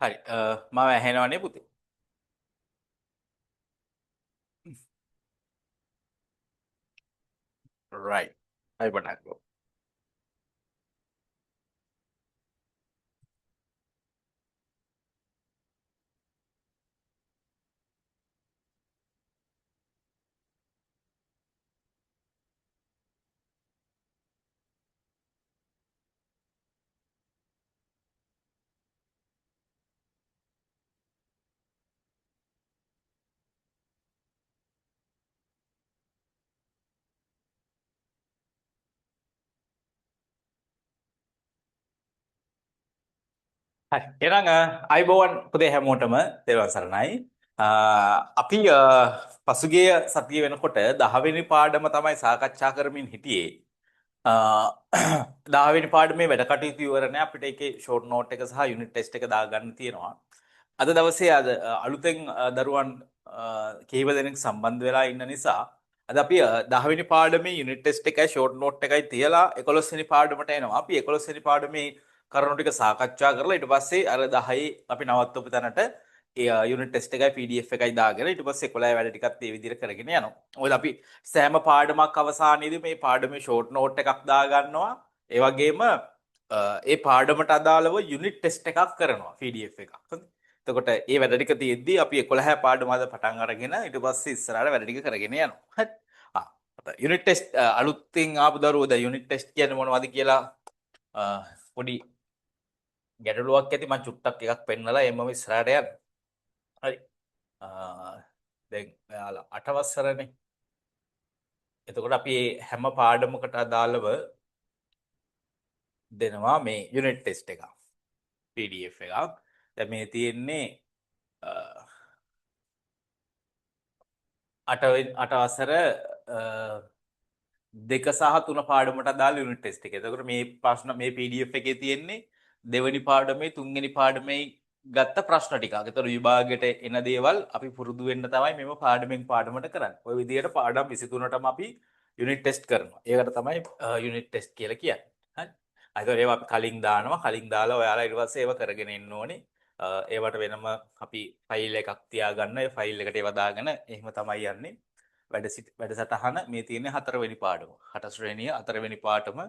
හරි මම ඇහෙනවනේ පුතේ. රයිට්. හරි පටන් ගමු. හරි. එහෙනම් අයිබෝවන් පුතේ හැමෝටම තෙරුවන් සරණයි. අපි පසුගිය සතිය වෙනකොට 10 වෙනි පාඩම තමයි සාකච්ඡා කරමින් හිටියේ. අ, 10 වෙනි පාඩමේ වැඩ කටයුතු විවරණය අපිට ඒකේ ෂෝට් නෝට් එක සහ යුනිට් ටෙස්ට් එක දාගන්න තියෙනවා. අද දවසේ අලුතෙන් දරුවන් කිහිප දෙනෙක් සම්බන්ධ වෙලා ඉන්න නිසා අද අපි 10 වෙනි පාඩමේ යුනිට් ටෙස්ට් එකයි ෂෝට් නෝට් එකයි තියලා 11 වෙනි පාඩමට එනවා. අපි 11 වෙනි පාඩමේ කරුණු ටික සාකච්ඡා කරලා ඊට පස්සේ අර 10 අපි නවත්තපු තැනට යුනිට් ටෙස්ට් එකයි PDF එකයි දාගෙන ඊට පස්සේ 11 වැඩ ටිකත් ඒ විදිහට කරගෙන යනවා. මොකද අපි සෑම පාඩමක් අවසානයේදී මේ පාඩමේ ෂෝට් නෝට් එකක් දාගන්නවා. ඒ වගේම ඒ පාඩමට අදාළව යුනිට් ටෙස්ට් එකක් කරනවා PDF එකක්. හරිද? එතකොට ඒ වැඩ ටික තියෙද්දි අපි 11 පාඩම අද පටන් අරගෙන ඊට පස්සේ ඉස්සරහට වැඩ ටික කරගෙන යනවා. හරි. යුනිට් ටෙස්ට් අලුතින් ආපු දරුවෝ දැන් යුනිට් ටෙස්ට් කියන්නේ මොනවද කියලා පොඩි ගැටලුවක් ඇති. මම චුට්ටක් එකක් පෙන්නලා එමම ඉස්සරහට යන්න. හරි. දැන් ඔයාලා 8 වසරනේ. එතකොට අපි හැම පාඩමකට අදාළව දෙනවා මේ යුනිට් ටෙස්ට් එක. PDF එකක්. දැන් මේ තියෙන්නේ 8 වසර දෙක සහ තුන පාඩමට අදාළ යුනිට් ටෙස්ට් එක. එතකොට මේ ප්‍රශ්න මේ PDF එකේ තියෙන්නේ දෙවෙනි පාඩමේ තුන්වෙනි පාඩමේ ගත්ත ප්‍රශ්න ටිකක්. ඒතර විභාගයට එන දේවල් අපි පුරුදු වෙන්න තමයි මෙම පාඩමෙන් පාඩමට කරන්නේ. ওই විදිහට පාඩම් 23ටම අපි යුනිට් ටෙස්ට් කරනවා. ඒකට තමයි යුනිට් ටෙස්ට් කියලා කියන්නේ. හරි. ඒතර ඒවා අපි කලින් දානවා. කලින් දාලා ඔයාලා ඊට පස්සේ ඒවා කරගෙන එන්න ඕනේ. ඒවට වෙනම අපි ෆයිල් එකක් තියාගන්න. ඒ ෆයිල් එකට ඒවා දාගෙන එහෙම තමයි යන්නේ. වැඩසටහන මේ තියෙන්නේ 4 වෙනි පාඩම. 8 ශ්‍රේණිය 4 වෙනි පාඩම.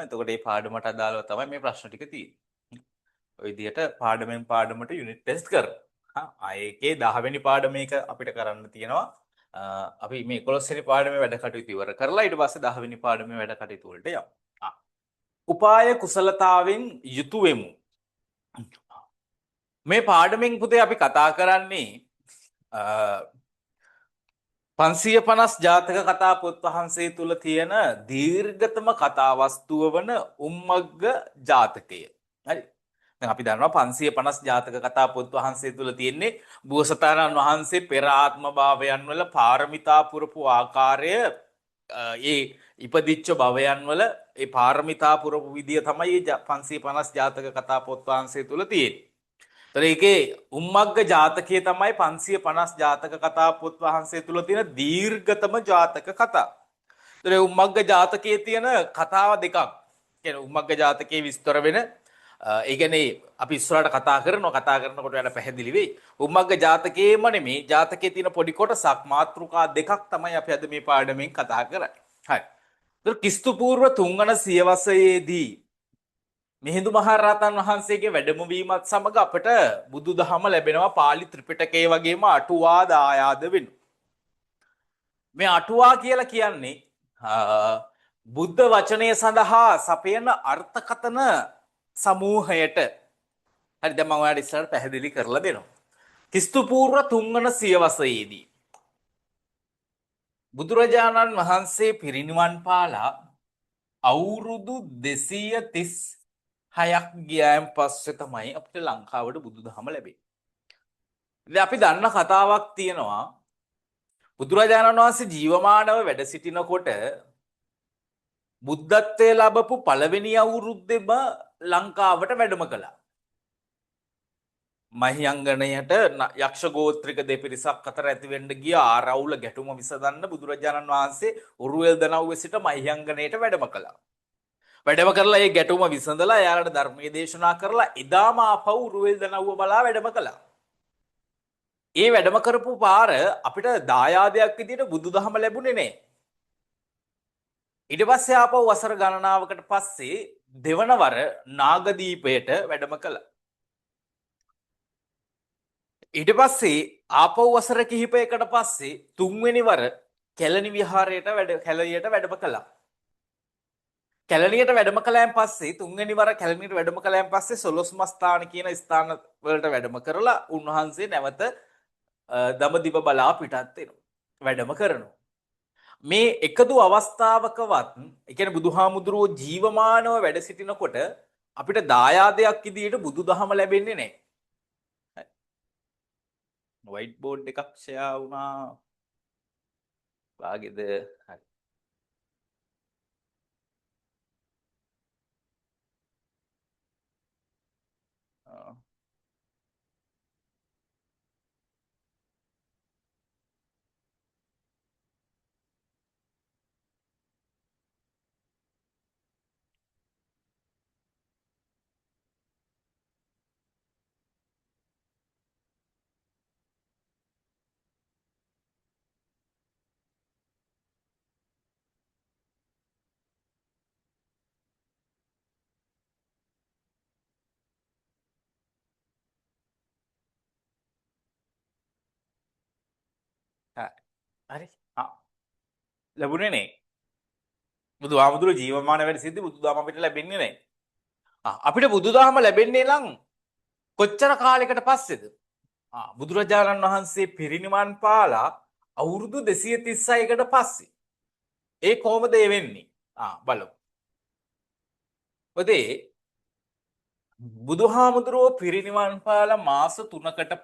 එතකොට මේ පාඩමට අදාළව තමයි මේ ප්‍රශ්න ටික තියෙන්නේ. ඔය විදිහට පාඩමෙන් පාඩමට යුනිට් ටෙස්ට් කරනවා. ඒකේ 10 වෙනි පාඩම මේක අපිට කරන්න තියෙනවා. අපි මේ 11 වෙනි පාඩමේ වැඩ කටයුතු ඉවර කරලා ඊට පස්සේ 10 වෙනි පාඩමේ වැඩ කටයුතු වලට යමු. උපාය කුසලතාවෙන් යුතු වෙමු. මේ පාඩමෙන් පුතේ අපි කතා කරන්නේ 550 ජාතක කතා පොත් වහන්සේ තුල තියෙන දීර්ඝතම කතා වස්තුව වන උම්මග්ග ජාතකය. හරි. දැන් අපි දන්නවා 550 ජාතක කතා පොත් වහන්සේ තුල තියෙන්නේ බෝසතාණන් වහන්සේ පෙර ආත්ම භාවයන් වල පාරමිතා පුරපු ආකාරය ඒ ඉපදිච්ච භවයන් වල ඒ පාරමිතා පුරපු විදිය තමයි 550 ජාතක කතා පොත් වහන්සේ තුල තියෙන්නේ. ඒතර ඒකේ උම්මග්ග ජාතකයේ තමයි 550 ජාතක කතා පොත් වහන්සේ තුල තියෙන දීර්ඝතම ජාතක කතා. ඒතර උම්මග්ග ජාතකයේ තියෙන කතාව දෙකක්. කියන්නේ උම්මග්ග ජාතකයේ විස්තර වෙන ඒ කියන්නේ අපි ඉස්සරහට කතා කරනකොට යාට පැහැදිලි වෙයි. උම්මග්ග ජාතකයේම නෙමේ ජාතකයේ තියෙන පොඩි කොටසක් මාතෘකා දෙකක් තමයි අපි අද මේ පාඩමෙන් කතා කරන්නේ. හරි. ඒතර ක්‍රිස්තු පූර්ව 3 වන සියවසේදී මිහිඳු මහරහතන් වහන්සේගේ වැඩමවීමත් සමග අපට බුදුදහම ලැබෙනවා. පාලි ත්‍රිපිටකය වගේම අටුවා දායාද වෙනවා. මේ අටුවා කියලා කියන්නේ බුද්ධ වචනය සඳහා සපයන අර්ථකථන සමූහයට. හරි. දැන් මම ඔයාලට ඉස්සරහට පැහැදිලි කරලා දෙනවා. ක්‍රිස්තු පූර්ව 3 වන සියවසේදී බුදුරජාණන් වහන්සේ පිරිනිවන් පාලා අවුරුදු 236ක් ගියාන් පස්සේ තමයි අපිට ලංකාවට බුදුදහම ලැබෙන්නේ. ඉතින් අපි දන්න කතාවක් තියෙනවා. බුදුරජාණන් වහන්සේ ජීවමානව වැඩ සිටිනකොට බුද්ධත්වයේ ලැබපු පළවෙනි අවුරුද්දේම ලංකාවට වැඩම කළා. මහියංගණයට යක්ෂ ගෝත්‍රික දෙපිරිසක් අතර ඇතිවෙන්න ගිය ආරවුල ගැටුම විසඳන්න බුදුරජාණන් වහන්සේ උරුවෙල් දනව්වේ සිට මහියංගණයට වැඩම කළා. වැඩම කරලා ඒ ගැටුම විසඳලා එයාලට ධර්මයේ දේශනා කරලා එදාම ආපහු උරුවෙල් දනව්ව බලා වැඩම කළා. ඒ වැඩම කරපු පාර අපිට දායාදයක් විදිහට බුදුදහම ලැබුණේ නෑ. ඊට පස්සේ ආපහු වසර ගණනාවකට පස්සේ දෙවනවර නාගදීපයට වැඩම කළා. ඊට පස්සේ ආපහු වසර කිහිපයකට පස්සේ තුන්වෙනි වර කැලණි විහාරයට කැලණියට වැඩම කළා. කැලණියට වැඩම කළාන් පස්සේ තුන්වෙනි වර කැලණියට වැඩම කළාන් පස්සේ සොළොස්මස්ථාන කියන ස්ථාන වලට වැඩම කරලා උන්වහන්සේ නැවත දඹදිව බලා පිටත් වෙනවා. වැඩම කරනවා. මේ එකදු අවස්ථාවකවත් ඒ කියන්නේ බුදුහාමුදුරුවෝ ජීවමානව වැඩ සිටිනකොට අපිට දායාදයක් විදියට බුදුදහම ලැබෙන්නේ නැහැ. වයිට් බෝඩ් එකක් ෂෙයා වුණා. වාගේද හරි. හරි. ලැබුණේ නේ. බුදුහාමුදුරුවෝ ජීවමාන වැඩ සිද්ධි බුදුදහම අපිට ලැබෙන්නේ නැහැ. අපිට බුදුදහම ලැබෙන්නේ නම් කොච්චර කාලයකට පස්සේද? බුදුරජාණන් වහන්සේ පිරිනිවන් පාලා අවුරුදු 236කට පස්සේ. ඒ කොහොමද ඒ වෙන්නේ? බලමු. ඔතේ බුදුහාමුදුරුවෝ පිරිනිවන් පාලා මාස 3කට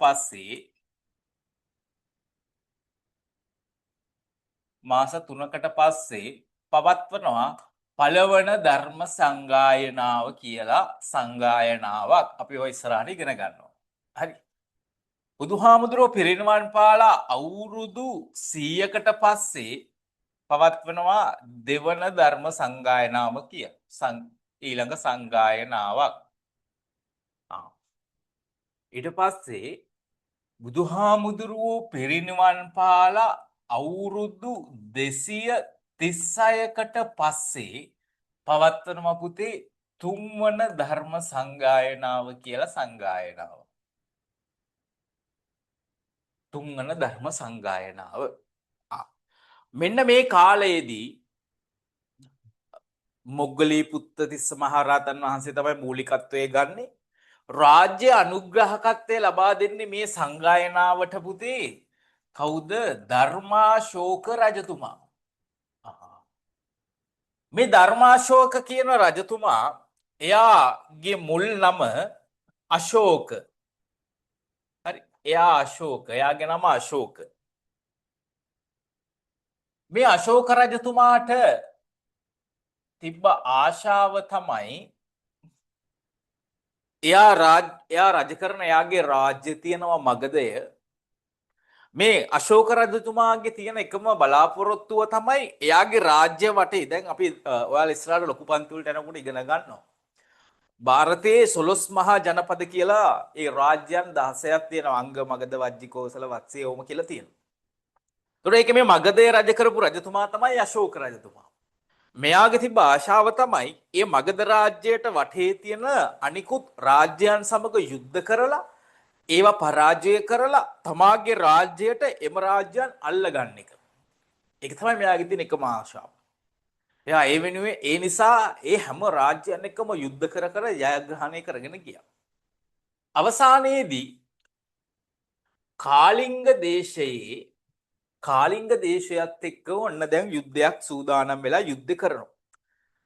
පස්සේ පවත්වනවා පළවන ධර්ම සංගායනාව කියලා සංගායනාවක් අපි ඔය ඉස්සරහට ඉගෙන ගන්නවා. හරි. බුදුහාමුදුරුවෝ පිරිනිවන් පාලා අවුරුදු 100කට පස්සේ පවත්වනවා දෙවන ධර්ම සංගායනාව කියලා. ඊළඟ සංගායනාවක්. ඊට පස්සේ බුදුහාමුදුරුවෝ පිරිනිවන් පාලා අවුරුදු 236කට පස්සේ පවත්වනවා පුතේ තුන්වන ධර්ම සංගායනාව කියලා සංගායනාව. තුන්වන ධර්ම සංගායනාව. මෙන්න මේ කාලයේදී මොග්ගලී පුත්තතිස්ස මහරහතන් වහන්සේ තමයි මූලිකත්වයේ ගන්නෙ. රාජ්‍ය අනුග්‍රහකත්වය ලබා දෙන්නේ මේ සංගායනාවට පුතේ කවුද? ධර්මාශෝක රජතුමා. මේ ධර්මාශෝක කියන රජතුමා එයාගේ මුල් නම අශෝක. හරි. එයා අශෝක. එයාගේ නම අශෝක. මේ අශෝක රජතුමාට තිබ්බ ආශාව තමයි එයා රජ කරන එයාගේ රාජ්‍ය තියෙනවා මගධය. මේ අශෝක රජතුමාගේ තියෙන එකම බලාපොරොත්තුව තමයි එයාගේ රාජ්‍ය වටේ දැන් අපි ඔයාලා ඉස්සරහට ලොකු පන්ති වලට යනකොට ඉගෙන ගන්නවා. ಭಾರತයේ 12 මහා ජනපද කියලා ඒ රාජ්‍යයන් 16ක් තියෙනවා. අංග මගධ වජ්ජි කෝසල වත්සේ ඕම කියලා තියෙනවා. ඒතකොට ඒක මේ මගධය රජ කරපු රජතුමා තමයි අශෝක රජතුමා. මෙයාගේ තිබ්බ ආශාව තමයි මේ මගධ රාජ්‍යයට වටේ තියෙන අනිකුත් රාජ්‍යයන් සමග යුද්ධ කරලා ඒවා පරාජය කරලා තමාගේ රාජ්‍යයට එම රාජ්‍යයන් අල්ලගන්න එක. ඒක තමයි මෙයාගේ තියෙන එකම ආශාව. එයා ඒ වෙනුවේ ඒ නිසා ඒ හැම රාජ්‍යයන් එක්කම යුද්ධ කර ජයග්‍රහණය කරගෙන ගියා. අවසානයේදී කාලිංග දේශයත් එක්ක ඔන්න දැන් යුද්ධයක් සූදානම් වෙලා යුද්ධ කරනවා.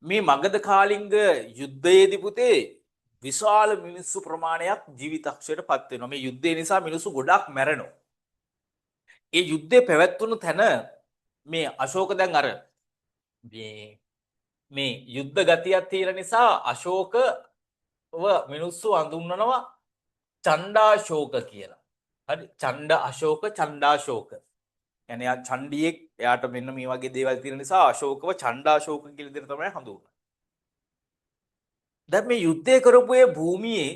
මේ මගධ කාලිංග යුද්ධයේදී පුතේ විශාල මිනිස්සු ප්‍රමාණයක් ජීවිතක්ෂයට පත් වෙනවා. මේ යුද්ධය නිසා මිනිස්සු ගොඩක් මැරෙනවා. ඒ යුද්ධය පැවැත්වුණු තැන මේ අශෝක දැන් අර මේ යුද්ධ ගතියක් තියෙන නිසා අශෝකව මිනිස්සු හඳුන්වනවා චණ්ඩාශෝක කියලා. හරි. ඡණ්ඩ අශෝක චණ්ඩාශෝක. يعني යා ඡණ්ඩියෙක් එයාට මෙන්න මේ වගේ දේවල් තියෙන නිසා අශෝකව චණ්ඩාශෝක කියලා විදිහට තමයි හඳුන්වන්නේ. දැන් මේ යුද්ධය කරපු ඒ භූමියේ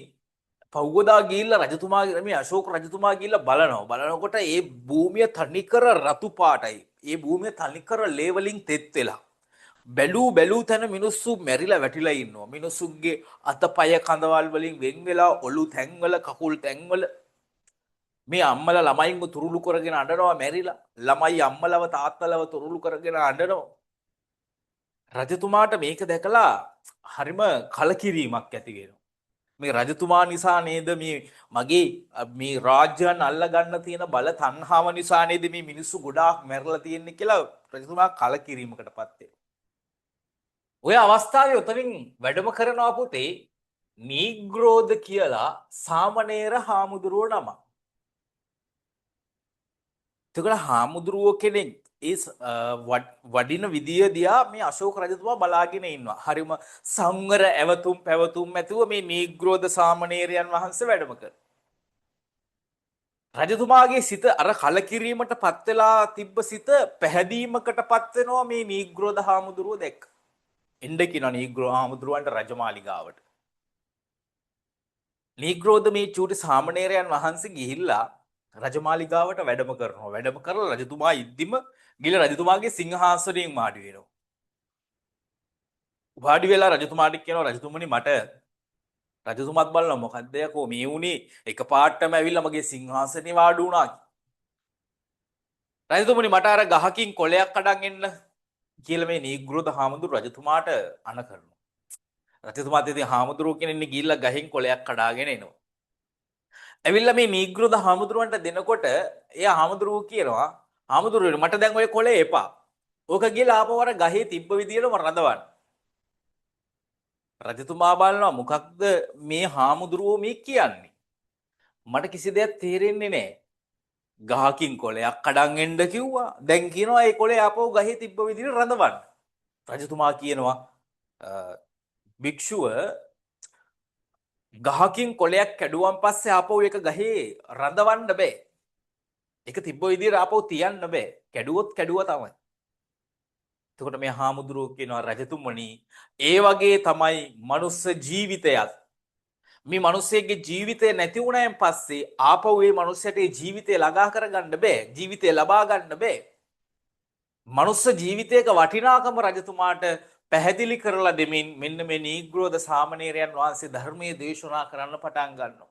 පෞගොඩා ගිහිල්ලා රජතුමාගේ මේ අශෝක රජතුමා ගිහිල්ලා බලනවා. බලනකොට ඒ භූමිය තනිකර රතු පාටයි. ඒ භූමිය තනිකර ලේ වලින් තෙත් වෙලා. බැලූ තැන මිනිස්සු මැරිලා වැටිලා ඉන්නවා. මිනිස්සුගේ අතපය කඳවල් වලින් වෙන් වෙලා ඔලු තැන්වල කකුල් තැන්වල මේ අම්මලා ළමයින්ව තුරුළු කරගෙන අඬනවා මැරිලා. ළමයි අම්මලව තාත්තලව තුරුළු කරගෙන අඬනවා. රජතුමාට මේක දැකලා හරිම කලකිරීමක් ඇති වෙනවා. මේ රජතුමා නිසා නේද මේ මගේ මේ රාජ්‍යයන් අල්ලගන්න තියෙන බල තණ්හාව නිසා නේද මේ මිනිස්සු ගොඩාක් මැරලා තියෙන්නේ කියලා රජතුමා කලකිරීමකටපත් වෙනවා. ඔය අවස්ථාවේ උතරින් වැඩම කරනවා පුතේ නීග්‍රෝධ කියලා සාමණේර හාමුදුරුවෝ නම. එතකොට හාමුදුරුවෝ කෙනෙක් ඒ වඩින විදිය දිහා මේ අශෝක රජතුමා බලාගෙන ඉන්නවා. හරිම සංවර ඇවතුම් පැවතුම් ඇතුව මේ නීග්‍රෝධ සාමණේරයන් වහන්සේ වැඩම කරනවා. රජතුමාගේ සිත අර කලකිරීමටපත් වෙලා තිබ්බ සිත පැහැදීමකටපත් වෙනවා මේ නීග්‍රෝධ හාමුදුරුවෝ දැක්ක. එන්න කියනවා නීග්‍රෝධ හාමුදුරුවන්ට රජමාලිගාවට. නීග්‍රෝධ මේ චූටි සාමණේරයන් වහන්සේ ගිහිල්ලා රජමාලිගාවට වැඩම කරනවා. වැඩම කරලා රජතුමා ඉද්දිම ගිල රජතුමාගේ සිංහාසනයෙන් වාඩි වෙනවා. වාඩි වෙලා රජතුමාට කියනවා රජතුමනි මට රජතුමාත් බලනවා මොකද්ද යකෝ මේ උනේ එකපාරටම ඇවිල්ලා මගේ සිංහාසනේ වාඩි වුණා. රජතුමනි මට අර ගහකින් කොළයක් කඩන් එන්න කියලා මේ නීග්‍රෝධ හාමුදුරු රජතුමාට අණ කරනවා. රජතුමාත් ඉතින් හාමුදුරුවෝ කෙනෙක් ගිහිල්ලා ගහෙන් කොළයක් කඩාගෙන එනවා. ඇවිල්ලා මේ නීග්‍රෝධ හාමුදුරුවන්ට දෙනකොට එයා හාමුදුරුවෝ කියනවා හාමුදුරුවෝ මට දැන් ඔය කොළේ එපා. ඕක ගිහලා ආපහු අර ගහේ තිබ්බ විදියටම රඳවන්න. රජතුමා බලනවා මොකක්ද මේ හාමුදුරුවෝ මේ කියන්නේ? මට කිසි දෙයක් තේරෙන්නේ නැහැ. ගහකින් කොළයක් කඩන් එන්න කිව්වා. දැන් කියනවා ඒ කොළේ ආපහු ගහේ තිබ්බ විදියට රඳවන්න. රජතුමා කියනවා භික්ෂුව ගහකින් කොළයක් කැඩුවන් පස්සේ ආපහු ඒක ගහේ රඳවන්න බෑ. ඒක තිබ්බ විදියට ආපහු තියන්න බෑ. කැඩුවොත් කැඩුවා තමයි. එතකොට මේ හාමුදුරුවෝ කියනවා රජතුමනි ඒ වගේ තමයි මනුස්ස ජීවිතයත්. මේ මිනිස්සෙගේ ජීවිතය නැති වුණායින් පස්සේ ආපහු මේ මිනිස්සට ඒ ජීවිතය ළඟා කරගන්න බෑ. ජීවිතය ලබා ගන්න බෑ. මනුස්ස ජීවිතයක වටිනාකම රජතුමාට පැහැදිලි කරලා දෙමින් මෙන්න මේ නීග්‍රෝධ සාමණේරයන් වහන්සේ ධර්මයේ දේශනා කරන්න පටන් ගන්නවා.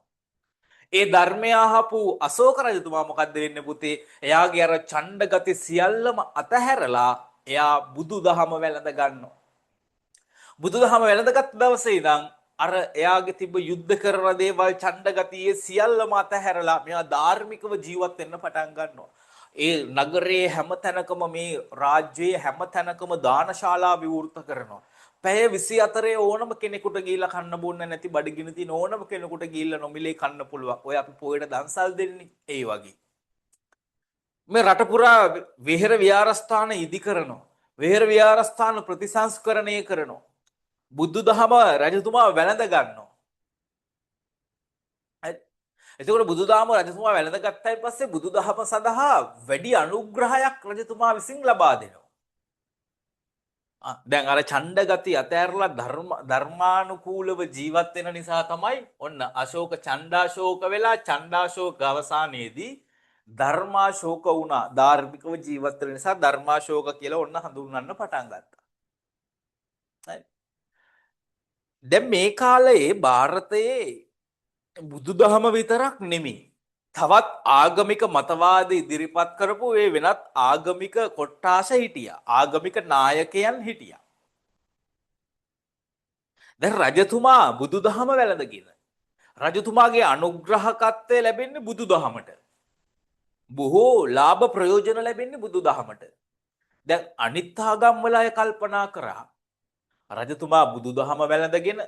ඒ ධර්මය අහපු අශෝක රජතුමා මොකද්ද වෙන්නේ පුතේ? එයාගේ අර ඡණ්ඩ ගති සියල්ලම අතහැරලා එයා බුදුදහම වැළඳ ගන්නවා. බුදුදහම වැළඳගත් දවසේ ඉඳන් අර එයාගේ තිබ්බ යුද්ධ කරන දේවල් ඡණ්ඩ ගතියේ සියල්ලම අතහැරලා මෙයා ධාර්මිකව ජීවත් වෙන්න පටන් ගන්නවා. ඒ නගරයේ හැම තැනකම මේ රාජ්‍යයේ හැම තැනකම දානශාලා විවෘත කරනවා. පැය 24 ඕනම කෙනෙකුට ගිහිල්ලා කන්න බොන්න නැති බඩගිනි තියෙන ඕනම කෙනෙකුට ගිහිල්ලා නොමිලේ කන්න පුළුවන්. ඔය අපි පොයට දන්සල් දෙන්නේ ඒ වගේ. මේ රට පුරා විහෙර විහාරස්ථාන ඉදි කරනවා. විහෙර විහාරස්ථාන ප්‍රතිසංස්කරණය කරනවා. බුදුදහම රජතුමා වැළඳ ගන්නවා. එතකොට බුදුදහම රජතුමා වැළඳ ගත්තයින් පස්සේ බුදුදහම සඳහා වැඩි අනුග්‍රහයක් රජතුමා විසින් ලබා දෙනවා. දැන් අර ඡණ්ඩ ගති අතහැරලා ධර්මානුකූලව ජීවත් වෙන නිසා තමයි ඔන්න අශෝක ඡණ්ඩාශෝක වෙලා ඡණ්ඩාශෝක අවසානයේදී ධර්මාශෝක වුණා. ධාර්මිකව ජීවත් වෙන නිසා ධර්මාශෝක කියලා ඔන්න හඳුන්වන්න පටන් ගත්තා. හරි. දැන් මේ කාලයේ ಭಾರತයේ බුදුදහම විතරක් නෙමෙයි. තවත් ආගමික මතවාද ඉදිරිපත් කරපු ඒ වෙනත් ආගමික කොට්ටාස හිටියා. ආගමික නායකයන් හිටියා. දැන් රජතුමා බුදුදහම වැළඳගෙන රජතුමාගේ අනුග්‍රහකත්වය ලැබෙන්නේ බුදුදහමට. බොහෝ ලාභ ප්‍රයෝජන ලැබෙන්නේ බුදුදහමට. දැන් අනිත් ආගම් වල අය කල්පනා කරා රජතුමා බුදුදහම වැළඳගෙන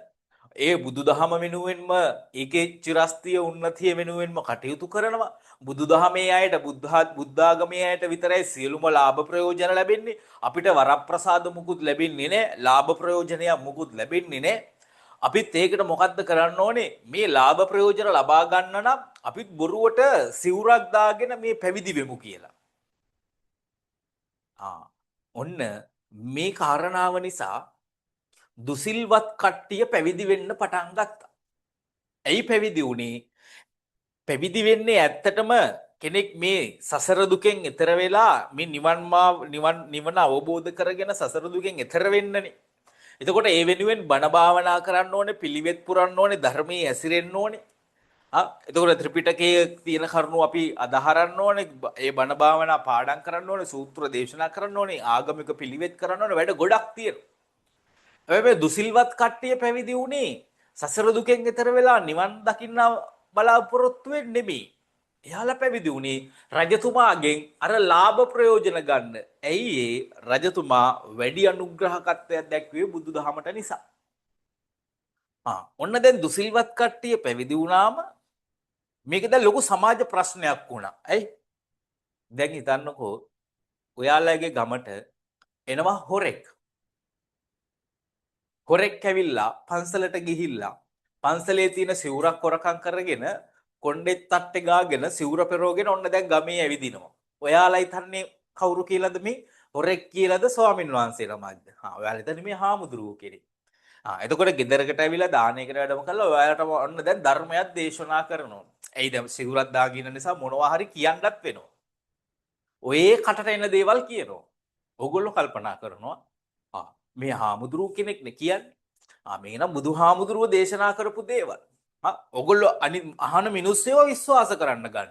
ඒ බුදුදහම වෙනුවෙන්ම ඒකේ චිරස්තිය උන්නතිය වෙනුවෙන්ම කටයුතු කරනවා. බුදුදහමේ අයට බුද්ධාගමේ අයට විතරයි සියලුම ලාභ ප්‍රයෝජන ලැබෙන්නේ. අපිට වරප්‍රසාද මුකුත් ලැබෙන්නේ නැහැ. ලාභ ප්‍රයෝජනයක් මුකුත් ලැබෙන්නේ නැහැ. අපිත් ඒකට මොකද්ද කරන්න ඕනේ? මේ ලාභ ප්‍රයෝජන ලබා ගන්න නම් අපිත් බොරුවට සිවුරක් දාගෙන මේ පැවිදි වෙමු කියලා. ඔන්න මේ කාරණාව නිසා දුසිල්වත් කට්ටිය පැවිදි වෙන්න පටන් ගත්තා. ඇයි පැවිදි වුණේ? පැවිදි වෙන්නේ ඇත්තටම කෙනෙක් මේ සසර දුකෙන් එතර වෙලා මේ නිවන අවබෝධ කරගෙන සසර දුකෙන් එතර වෙන්නනේ. එතකොට ඒ වෙනුවෙන් බණ භාවනා කරන්න ඕනේ, පිළිවෙත් පුරන්න ඕනේ, ධර්මයේ ඇසිරෙන්න ඕනේ. එතකොට ත්‍රිපිටකයේ තියෙන කරුණු අපි අදහරන්න ඕනේ, ඒ බණ භාවනා පාඩම් කරන්න ඕනේ, සූත්‍ර දේශනා කරන්න ඕනේ, ආගමික පිළිවෙත් කරන්න ඕනේ, වැඩ ගොඩක් තියෙනවා. හැබැයි මේ දුසිල්වත් කට්ටිය පැවිදි වුණේ සසර දුකෙන් එතර වෙලා නිවන් දකින්න බලාපොරොත්තු වෙන්නේ නෙමෙයි. එයාලා පැවිදි වුණේ රජතුමාගෙන් අර ලාභ ප්‍රයෝජන ගන්න. ඇයි ඒ රජතුමා වැඩි අනුග්‍රහකත්වයක් දැක්වේ බුදුදහමට නිසා. ඔන්න දැන් දුසිල්වත් කට්ටිය පැවිදි වුණාම මේක දැන් ලොකු සමාජ ප්‍රශ්නයක් වුණා. ඇයි? දැන් හිතන්නකෝ ඔයාලගේ ගමට එනවා හොරෙක්. හොරෙක් ඇවිල්ලා පන්සලට ගිහිල්ලා පන්සලේ තියෙන සිවුරක් හොරකම් කරගෙන කොණ්ඩෙත් තට්ටේ ගාගෙන සිවුර පෙරෝගෙන ඔන්න දැන් ගමේ ඇවිදිනවා. ඔයාලා හිතන්නේ කවුරු කියලාද මේ? හොරෙක් කියලාද ස්වාමින් වහන්සේ ළමයිද? ඔයාලා හිතන්නේ මේ හාමුදුරුවෝ කෙනෙක්. එතකොට ගෙදරකට ඇවිල්ලා දානයකට වැඩම කළා ඔයාලට ඔන්න දැන් ධර්මයක් දේශනා කරනවා. එයි දැන් සිවුරක් දාගෙන නිසා මොනවා හරි කියන්නත් වෙනවා. ඔය කටට එන දේවල් කියනවා. ඕගොල්ලෝ කල්පනා කරනවා මේ හාමුදුරුවෝ කෙනෙක්නේ කියන්නේ. මේ නම් බුදුහාමුදුරුවෝ දේශනා කරපු දේවල්. ඕගොල්ලෝ අහන මිනිස්සුව විශ්වාස කරන්න ගන්න.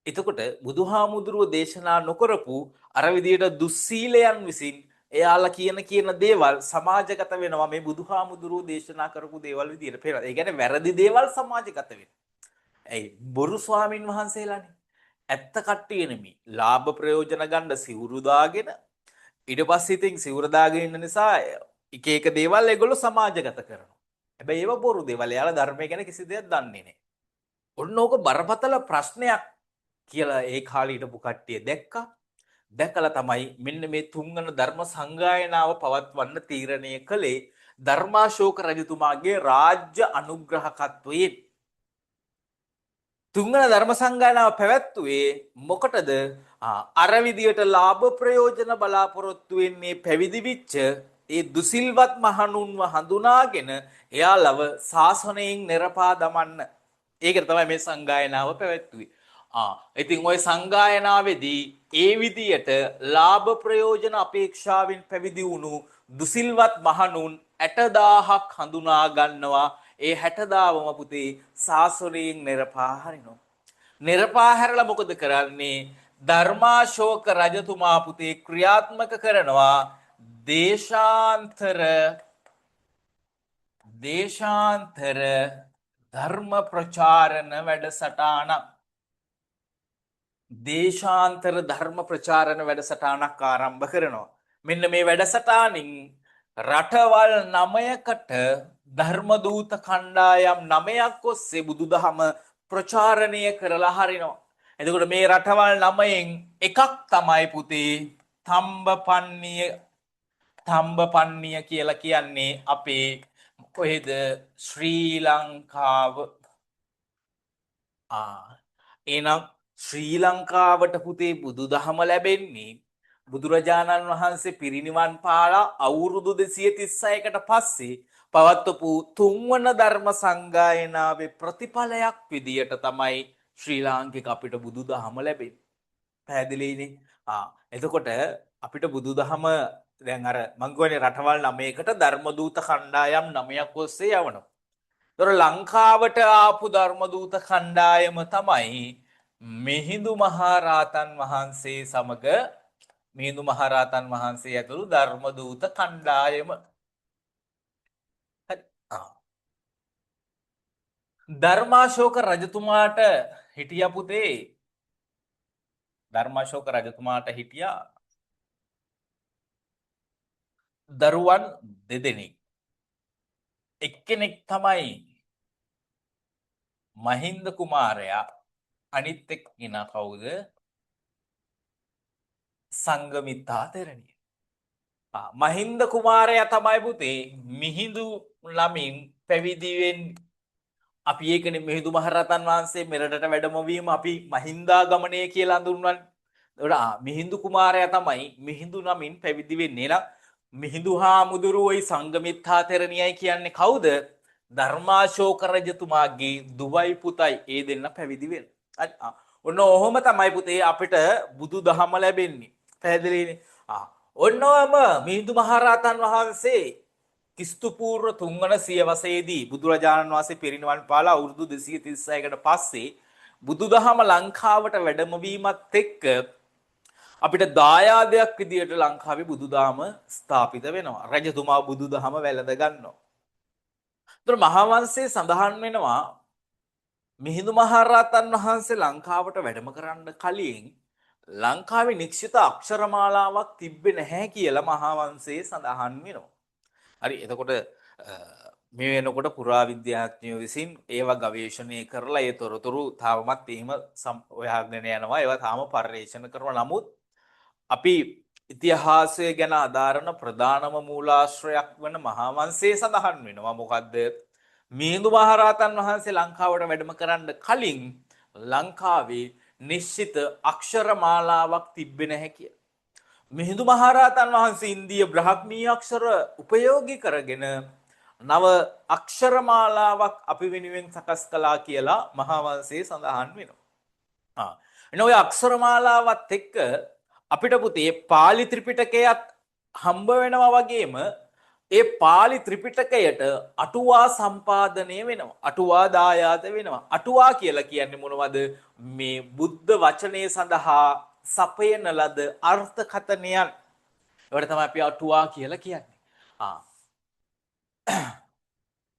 එතකොට බුදුහාමුදුරුවෝ දේශනා නොකරපු අර විදියට දුස්සීලයන් විසින් එයාලා කියන දේවල් සමාජගත වෙනවා මේ බුදුහාමුදුරුවෝ දේශනා කරපු දේවල් විදියට පේනවා. ඒ කියන්නේ වැරදි දේවල් සමාජගත වෙනවා. ඇයි බොරු ස්වාමින් වහන්සේලානේ. ඇත්ත කට්ටිය නෙමෙයි. ලාභ ප්‍රයෝජන ගන්න සිවුරු දාගෙන ඊට පස්සේ ඉතින් සිවුර දාගෙන ඉන්න නිසා එක එක දේවල් ඒගොල්ලෝ සමාජගත කරනවා. හැබැයි ඒව බොරු දේවල්. එයාලා ධර්මය ගැන කිසි දෙයක් දන්නේ නැහැ. ඔන්න ඕක බරපතල ප්‍රශ්නයක් කියලා ඒ කාලේ හිටපු කට්ටිය දැක්කා. දැකලා තමයි මෙන්න මේ තුන්වන ධර්ම සංගායනාව පවත්වන්න තීරණය කළේ ධර්මාශෝක රජතුමාගේ රාජ්‍ය අනුග්‍රහකත්වයෙන්. තුන්වන ධර්ම සංගායනාව පැවැත්වුවේ මොකටද? අර විදියට ලාභ ප්‍රයෝජන බලාපොරොත්තු වෙන්නේ පැවිදි වෙච්ච ඒ දුසිල්වත් මහණුන්ව හඳුනාගෙන එයාලව ශාසනයෙන් නිරපා දමන්න. ඒකට තමයි මේ සංගායනාව පැවැත්වුවේ. ඉතින් ওই සංගායනාවේදී ඒ විදියට ලාභ ප්‍රයෝජන අපේක්ෂාවෙන් පැවිදි වුණු දුසිල්වත් මහණුන් 60000ක් හඳුනා ගන්නවා. ඒ 60000ම පුතේ ශාසනයෙන් නිරපා හරිනවා. නිරපා හැරලා මොකද කරන්නේ? ධර්මාශෝක රජතුමා පුතේ ක්‍රියාත්මක කරනවා දේශාන්තර ධර්ම ප්‍රචාරණ වැඩසටහනක්. දේශාන්තර ධර්ම ප්‍රචාරණ වැඩසටහනක් ආරම්භ කරනවා. මෙන්න මේ වැඩසටහනින් රටවල් 9කට ධර්ම දූත කණ්ඩායම් 9ක් ඔස්සේ බුදුදහම ප්‍රචාරණය කරලා හරිනවා. එතකොට මේ රටවල් 9න් එකක් තමයි පුතේ තම්බපන්නිය කියලා කියන්නේ අපේ කොහෙද? ශ්‍රී ලංකාව. එහෙනම් ශ්‍රී ලංකාවට පුතේ බුදුදහම ලැබෙන්නේ බුදුරජාණන් වහන්සේ පිරිනිවන් පාලා අවුරුදු 236කට පස්සේ පවත්වපු තුන්වන ධර්ම සංගායනාවේ ප්‍රතිඵලයක් විදියට තමයි ශ්‍රී ලාංකික අපිට බුදුදහම ලැබෙන්නේ. පැහැදිලිනේ? එතකොට අපිට බුදුදහම දැන් අර මං කියන්නේ රටවල් 9කට ධර්මදූත කණ්ඩායම් 9ක් ඔස්සේ යවනවා. ඒතර ලංකාවට ආපු ධර්මදූත කණ්ඩායම තමයි මිහිඳු මහරහතන් වහන්සේ සමග මිහිඳු මහරහතන් වහන්සේ ඇතුළු ධර්මදූත කණ්ඩායම. ධර්මාශෝක රජතුමාට හිටියා පුතේ. ධර්මාශෝක රජතුමාට හිටියා දරුවන් දෙදෙනෙක්. එක්කෙනෙක් තමයි මහින්ද කුමාරයා. අනිත් එක්කෙනා කවුද? සංගමිත්තා තෙරණිය. මහින්ද කුමාරයා තමයි පුතේ මිහිඳු ළමින් පැවිදි වෙන්නේ. අපි ඒකනේ මිහිඳු මහරහතන් වහන්සේ මෙරටට වැඩම වීම අපි මහින්දාගමනය කියලා හඳුන්වන්නේ. ඒකට මිහිඳු කුමාරයා තමයි මිහිඳු නමින් පැවිදි වෙන්නේ. එහෙනම් මිහිඳු හාමුදුරුවෝයි සංගමිත්තා තෙරණියයි කියන්නේ කවුද? ධර්මාශෝක රජතුමාගේ දුවයි පුතයි ඒ දෙන්න පැවිදි වෙන. හරි. ඔන්න ඔහොම තමයි පුතේ අපිට බුදුදහම ලැබෙන්නේ. පැහැදිලිනේ? ඔන්නෝම මිහිඳු මහරහතන් වහන්සේ ක්‍රිස්තු පූර්ව 3 වන සියවසේදී බුදුරජාණන් වහන්සේ පිරිනිවන් පාලා අවුරුදු 236කට පස්සේ බුදුදහම ලංකාවට වැඩම වීමත් එක්ක අපිට දායාදයක් විදියට ලංකාවේ බුදුදහම ස්ථාපිත වෙනවා. රජතුමා බුදුදහම වැළඳ ගන්නවා. ඒතර මහාවංශයේ සඳහන් වෙනවා මිහිඳු මහරහතන් වහන්සේ ලංකාවට වැඩම කරන්න කලින් ලංකාවේ නිශ්චිත අක්ෂරමාලාවක් තිබ්බේ නැහැ කියලා මහාවංශයේ සඳහන් වෙනවා. හරි එතකොට මේ වෙනකොට පුරාවිද්‍යාඥයෝ විසින් ඒවා ගවේෂණය කරලා ඒ තොරතුරු තාමත් එහෙම හොයාගෙන යනවා. ඒවා තාම පර්යේෂණ කරනවා. නමුත් අපි ඉතිහාසය ගැන අදාරන ප්‍රධානම මූලාශ්‍රයක් වන මහාවංශයේ සඳහන් වෙනවා. මොකද්ද? මිහිඳු මහරහතන් වහන්සේ ලංකාවට වැඩම කරන්න කලින් ලංකාවේ නිශ්චිත අක්ෂර මාලාවක් තිබෙන්නේ නැහැ කියලා. මිහිඳු මහරහතන් වහන්සේ ඉන්දීය බ්‍රාහ්මීය අක්ෂර උපයෝගී කරගෙන නව අක්ෂර මාලාවක් අපි වෙනුවෙන් සකස් කළා කියලා මහාවංශයේ සඳහන් වෙනවා. එන ඔය අක්ෂර මාලාවත් එක්ක අපිට පුතේ පාලි ත්‍රිපිටකයත් හම්බ වෙනවා වගේම ඒ පාලි ත්‍රිපිටකයට අටුවා සම්පාදනය වෙනවා. අටුවා දායාද වෙනවා. අටුවා කියලා කියන්නේ මොනවද? මේ බුද්ධ වචනය සඳහා සපයන ලද අර්ථකථනයන්. ඒවට තමයි අපි අටුවා කියලා කියන්නේ.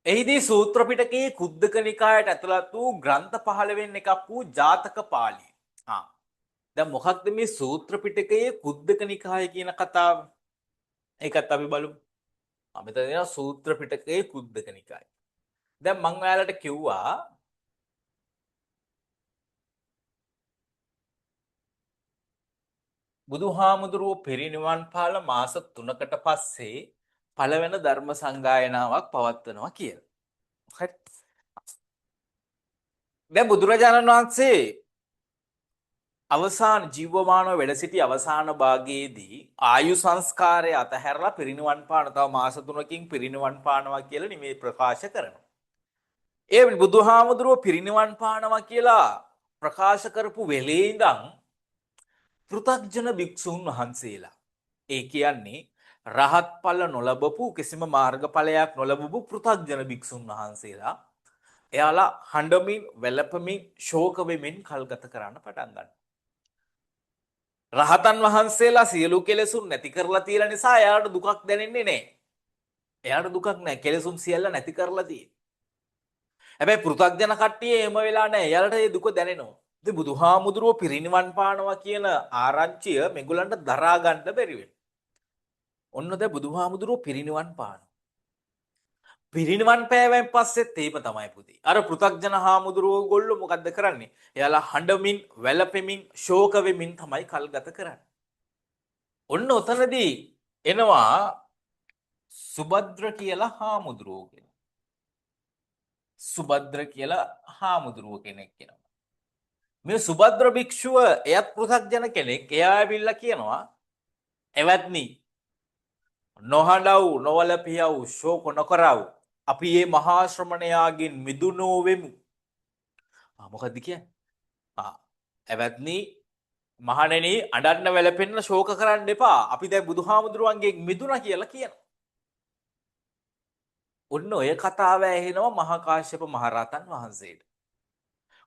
එහිදී සූත්‍ර පිටකයේ කුද්දක නිකායට ඇතුළත් වූ ග්‍රන්ථ 15 එකක් වූ ජාතක පාළිය. දැන් මොකක්ද මේ සූත්‍ර පිටකයේ කුද්දක නිකාය කියන කතාව? ඒකත් අපි බලමු. මෙතන දෙනවා සූත්‍ර පිටකයේ කුද්දක නිකාය. දැන් මම ඔයාලට කිව්වා බුදුහාමුදුරුවෝ පිරිනිවන් පාල මාස 3කට පස්සේ පළවෙනි ධර්ම සංගායනාවක් පවත්වනවා කියලා. හරි. දැන් බුදුරජාණන් වහන්සේ අවසාන ජීවමානව වැඩ සිටි අවසාන භාගයේදී ආයු සංස්කාරය අතහැරලා පිරිනිවන් පාන තව මාස 3කින් පිරිනිවන් පානවා කියලා නිමේ ප්‍රකාශ කරනවා. ඒ බුදුහාමුදුරුවෝ පිරිනිවන් පානවා කියලා ප්‍රකාශ කරපු වෙලේ ඉඳන් පෘථග්ජන භික්ෂුන් වහන්සේලා ඒ කියන්නේ රහත් ඵල නොලබපු කිසිම මාර්ගඵලයක් නොලබපු පෘථග්ජන භික්ෂුන් වහන්සේලා එයාලා හඬමින් වැළපමින් ශෝක වෙමින් කල්ගත කරන්න පටන් ගන්නවා. රහතන් වහන්සේලා සියලු කෙලෙසුන් නැති කරලා තියෙන නිසා එයාට දුකක් දැනෙන්නේ නැහැ. එයාට දුකක් නැහැ. කෙලෙසුන් සියල්ල නැති කරලා තියෙන්නේ. හැබැයි පෘථග්ජන කට්ටිය එහෙම වෙලා නැහැ. එයාලට ඒ දුක දැනෙනවා. ඉතින් බුදුහාමුදුරුවෝ පිරිනිවන් පානවා කියන ආරංචිය මේගොල්ලන්ට දරා ගන්න බැරි වෙනවා. ඔන්න දැන් බුදුහාමුදුරුවෝ පිරිනිවන් පානවා. පිරිනිවන් පෑවෙන් පස්සෙත් එහෙම තමයි පුතේ. අර පෘථග්ජන හාමුදුරුවෝ ගොල්ලෝ මොකද්ද කරන්නේ? එයාලා හඬමින්, වැළපෙමින්, ශෝක වෙමින් තමයි කල් ගත කරන්නේ. ඔන්න ඔතනදී එනවා සුභද්‍ර කියලා හාමුදුරුවෝ කෙනෙක්. සුභද්‍ර කියලා හාමුදුරුවෝ කෙනෙක් එනවා. මේ සුභද්‍ර භික්ෂුව එයත් පෘථග්ජන කෙනෙක්. එයා ඇවිල්ලා කියනවා එවත්නි නොහඬව් නොවලපියව් ශෝක නොකරව් අපි මේ මහා ශ්‍රමණයාගෙන් මිදුණෝ වෙමු. මොකද්ද කියන්නේ? එවත්නි මහණෙනි අඬන්න වැළපෙන්න ශෝක කරන්න එපා. අපි දැන් බුදුහාමුදුරුවන්ගෙන් මිදුණා කියලා කියනවා. ඔන්න ඔය කතාව ඇහෙනවා මහා කාශ්‍යප මහරහතන් වහන්සේට.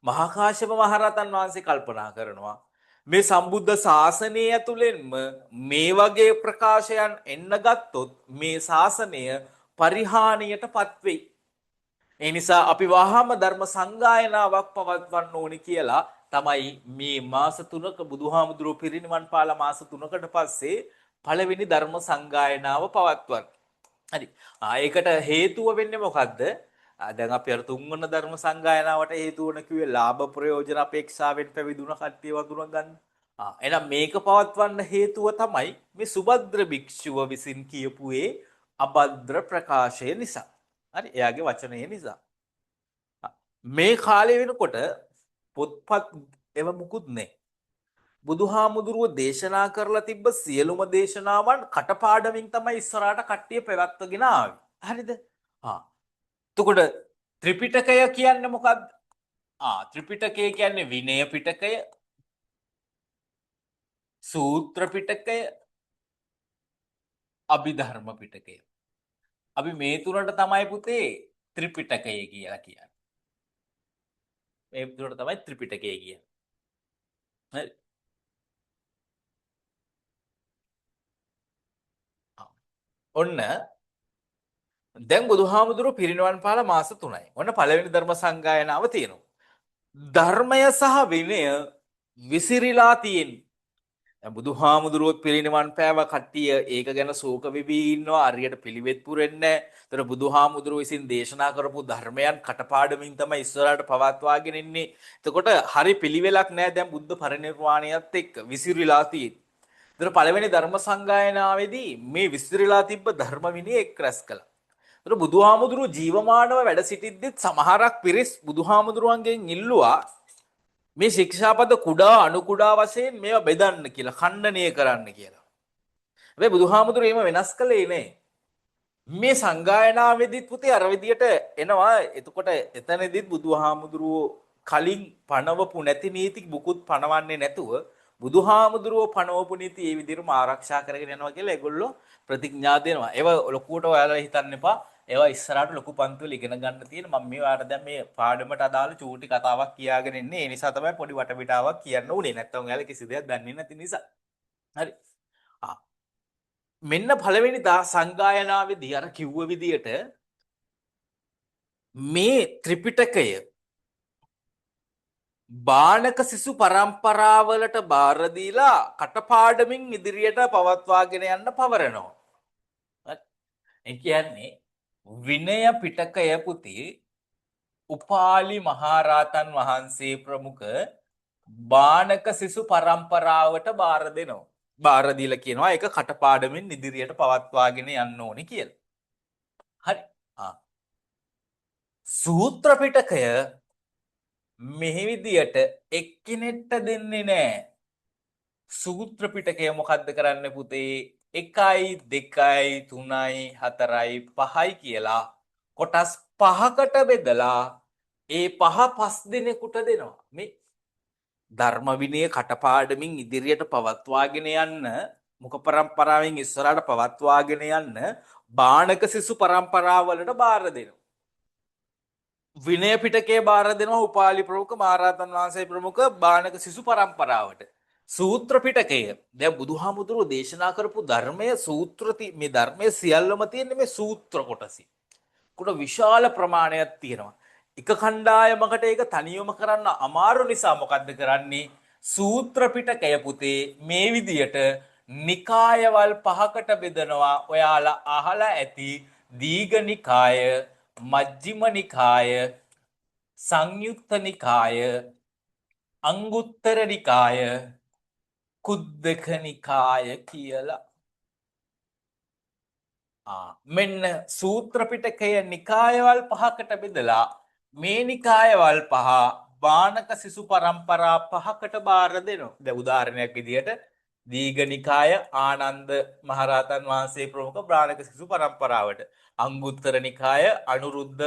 මහා කාශ්‍යප මහරහතන් වහන්සේ කල්පනා කරනවා මේ සම්බුද්ධ ශාසනය ඇතුළෙන්ම මේ වගේ ප්‍රකාශයන් එන්න ගත්තොත් මේ ශාසනය පරිහානියටපත් වෙයි. ඒ නිසා අපි වහාම ධර්ම සංගායනාවක් පවත්වන්න ඕනි කියලා තමයි මේ මාස 3ක බුදුහාමුදුරුවෝ පිරිනිවන් පාලා මාස 3කට පස්සේ පළවෙනි ධර්ම සංගායනාව පවත්වන්නේ. හරි. ඒකට හේතුව වෙන්නේ මොකද්ද? දැන් අපි අර 3 වන ධර්ම සංගායනාවට හේතු වන කිව්වේ ලාභ ප්‍රයෝජන අපේක්ෂාවෙන් පැවිදුණ කට්ටිය වඳුන ගන්න. එහෙනම් මේක පවත්වන්න හේතුව තමයි මේ සුභද්‍ර භික්ෂුව විසින් කියපු ඒ අබද්ද්‍ර ප්‍රකාශය නිසා. හරි. එයාගේ වචනය නිසා. මේ කාලේ වෙනකොට පොත්පත් එව මුකුත් නැහැ. බුදුහාමුදුරුව දේශනා කරලා තිබ්බ සියලුම දේශනාවන් කටපාඩමින් තමයි ඉස්සරහට කට්ටිය පැවැත්වගෙන ආවේ. හරිද? ආ. එතකොට ත්‍රිපිටකය කියන්නේ මොකක්ද? ත්‍රිපිටකය කියන්නේ විනය පිටකය, සූත්‍ර පිටකය, අභිධර්ම පිටකය. අපි මේ තුනට තමයි පුතේ ත්‍රිපිටකය කියලා කියන්නේ. මේ තුනට තමයි ත්‍රිපිටකය කියන්නේ. හරි. ඔන්න දැන් බුදුහාමුදුරුවෝ පිරිනිවන් පාලා මාස 3යි. ඔන්න පළවෙනි ධර්ම සංගායනාව තියෙනවා. ධර්මය සහ විනය විසිරීලා තියෙන්නේ. දැන් බුදුහාමුදුරුවෝ පිරිනිවන් පෑව කට්ටිය ඒක ගැන ශෝක වෙවි ඉන්නවා. අරියට පිළිවෙත් පුරෙන්නේ නැහැ. ඒතර බුදුහාමුදුරුවෝ විසින් දේශනා කරපු ධර්මයන් කටපාඩමින් තමයි ඉස්සරහට පවත්වාගෙන ඉන්නේ. එතකොට හරි පිළිවෙලක් නැහැ දැන් බුද්ධ පරිනිර්වාණයත් එක්ක විසිරීලා තියෙන්නේ. ඒතර පළවෙනි ධර්ම සංගායනාවේදී මේ විසිරීලා තිබ්බ ධර්ම විනය එක් රැස් කළා. ඒතර බුදුහාමුදුරුවෝ ජීවමානව වැඩ සිටිද්දිත් සමහරක් පිරිස් බුදුහාමුදුරුවන්ගෙන් ඉල්ලුවා මේ ශික්ෂාපද කුඩා අණු කුඩා වශයෙන් මේවා බෙදන්න කියලා, ඛණ්ඩනය කරන්න කියලා. හැබැයි බුදුහාමුදුරුවෝ එහෙම වෙනස් කළේ නෑ. මේ සංගායනාවේදීත් පුතේ අර විදියට එනවා. එතකොට එතනදිත් බුදුහාමුදුරුවෝ කලින් පනවපු නැති නීති මුකුත් පනවන්නේ නැතුව බුදුහාමුදුරුවෝ පනවපු නීති ඒ විදිහටම ආරක්ෂා කරගෙන යනවා කියලා ඒගොල්ලෝ ප්‍රතිඥා දෙනවා. ඒව ලොකුවට ඔයාලා හිතන්න එපා. ඒවා ඉස්සරහට ලොකු පන්තිවල ඉගෙන ගන්න තියෙන මම මේ ඔයාලට දැන් මේ පාඩමට අදාළ චූටි කතාවක් කියාගෙන ඉන්නේ. ඒ නිසා තමයි පොඩි වටපිටාවක් කියන්න උනේ. නැත්තම් ඔයාලා කිසි දෙයක් දන්නේ නැති නිසා. හරි. මෙන්න පළවෙනි සංගායනාවේදී අර කිව්ව විදියට මේ ත්‍රිපිටකය බාණක සිසු පරම්පරාවලට බාර දීලා කටපාඩමින් ඉදිරියට පවත්වාගෙන යන්න පවරනවා. ඒ කියන්නේ විනය පිටකය පුතේ උපාලි මහරහතන් වහන්සේ ප්‍රමුඛ බාණක සිසු පරම්පරාවට බාර දෙනවා. බාර දීලා කියනවා ඒක කටපාඩමින් ඉදිරියට පවත්වාගෙන යන්න ඕනේ කියලා. හරි. සූත්‍ර පිටකය මෙහි විදියට එක්කිනෙට්ට දෙන්නේ නැහැ. සූත්‍ර පිටකය මොකද්ද කරන්නේ පුතේ? 1යි 2යි 3යි 4යි 5යි කියලා කොටස් 5කට බෙදලා ඒ 5 දිනෙකට දෙනවා. මේ ධර්ම විනය කටපාඩමින් ඉදිරියට පවත්වාගෙන යන්න මුඛ පරම්පරාවෙන් ඉස්සරහට පවත්වාගෙන යන්න බාණක සිසු පරම්පරාවලට බාර දෙනවා. විනය පිටකයේ බාර දෙනවා උපාලි ප්‍රමුඛ මහරහතන් වහන්සේ ප්‍රමුඛ බාණක සිසු පරම්පරාවට. සූත්‍ර පිටකය දැන් බුදුහාමුදුරුවෝ දේශනා කරපු ධර්මය මේ ධර්මයේ සියල්ලම තියෙන්නේ මේ සූත්‍ර කොටසේ. කොට විශාල ප්‍රමාණයක් තියෙනවා. එක කණ්ඩායමකට ඒක තනියම කරන්න අමාරු නිසා මොකද්ද කරන්නේ? සූත්‍ර පිටකය පුතේ මේ විදියට නිකායවල් 5කට බෙදනවා. ඔයාලා අහලා ඇති දීඝ නිකාය, මජ්ක්‍ධිම නිකාය, සංයුක්ත නිකාය, අංගුත්තර නිකාය, කුද්දක නිකාය කියලා. මෙන්න සූත්‍ර පිටකය නිකායවල් 5කට බෙදලා මේ නිකායවල් 5 බාණක සිසු පරම්පරා 5කට බාර දෙනවා. දැන් උදාහරණයක් විදියට දීඝ නිකාය ආනන්ද මහරහතන් වහන්සේ ප්‍රමුඛ බාණක සිසු පරම්පරාවට, අංගුත්තර නිකාය අනුරුද්ධ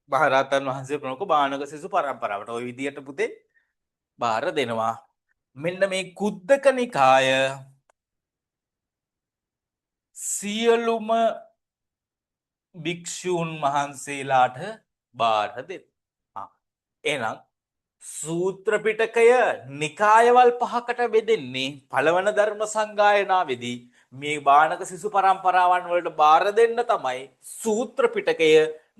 මහරහතන් වහන්සේ ප්‍රමුඛ බාණක සිසු පරම්පරාවට. ওই විදියට පුතේ බාර දෙනවා. මෙන්න මේ කුද්දක නිකාය සියලුම භික්ෂූන් වහන්සේලාට බාර දෙනවා. එහෙනම් සූත්‍ර පිටකය නිකායවල් 5කට බෙදෙන්නේ පළවන ධර්ම සංගායනාවේදී මේ බාණක සිසු පරම්පරාවන් වලට බාර දෙන්න තමයි සූත්‍ර පිටකය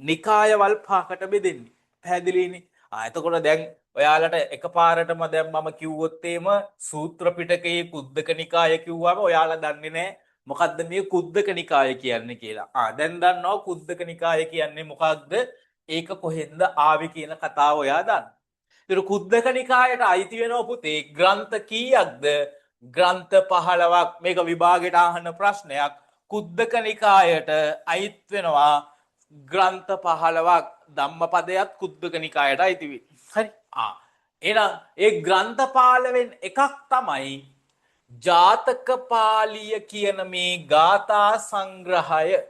නිකායවල් 5කට බෙදෙන්නේ. පැහැදිලිනේ? එතකොට දැන් ඔයාලට එකපාරටම දැන් මම කිව්වොත් එහෙම සූත්‍ර පිටකයේ කුද්දක නිකාය කිව්වම ඔයාලා දන්නේ නැහැ මොකද්ද මේ කුද්දක නිකාය කියන්නේ කියලා. දැන් දන්නවා කුද්දක නිකාය කියන්නේ මොකක්ද? ඒක කොහෙන්ද ආවේ කියන කතාව ඔයා දන්න. ඒතර කුද්දක නිකායට අයිති වෙනව පුතේ ග්‍රන්ථ කීයක්ද? ග්‍රන්ථ 15ක්. මේක විභාගයට අහන ප්‍රශ්නයක්. කුද්දක නිකායට අයිත් වෙනවා ග්‍රන්ථ 15ක්. ධම්මපදයක් කුද්දක නිකායට අයිති වෙයි. හරි. එහෙනම් ඒ ග්‍රන්ථපාලවෙන් එකක් තමයි ජාතක පාළිය කියන මේ ගාථා සංග්‍රහය.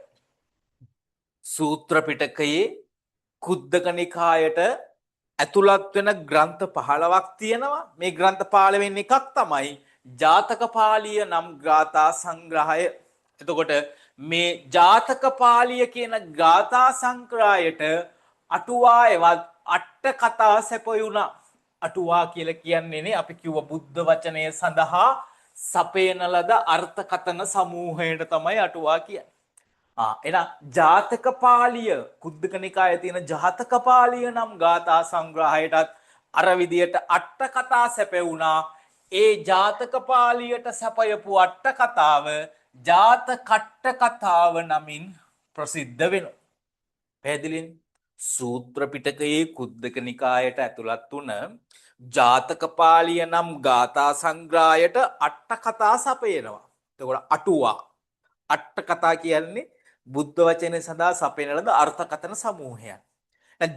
සූත්‍ර පිටකයේ කුද්දක නිකායට ඇතුළත් වෙන ග්‍රන්ථ 15ක් තියෙනවා. මේ ග්‍රන්ථ 15 එකක් තමයි ජාතක පාළිය නම් ගාථා සංග්‍රහය. එතකොට මේ ජාතක පාළිය කියන ගාථා සංග්‍රහයට අටුවා එවත් අට කතා සැපයුණා. අටුවා කියලා කියන්නේ අපි කිව්ව බුද්ධ වචනය සඳහා සපයන ලද අර්ථකථන සමූහයට තමයි අටුවා කියන්නේ. එහෙනම් ජාතක පාළිය කුද්දක නිකායේ තියෙන ජාතක පාළිය නම් ගාථා සංග්‍රහයටත් අර විදියට අට කතා සැපෙවුණා. ඒ ජාතක පාළියට සපයපු අට කතාව ජාතකට්ට කතාව නමින් ප්‍රසිද්ධ වෙනවා. පැහැදිලිද? සූත්‍ර පිටකයේ කුද්දක නිකායට ඇතුළත් වුණ ජාතක පාළිය නම් ගාථා සංග්‍රහයට අට කතා සපයනවා. එතකොට අටුවා අට කතා කියන්නේ බුද්ධ වචනේ සඳහා සපයන ලද අර්ථකථන සමූහයක්.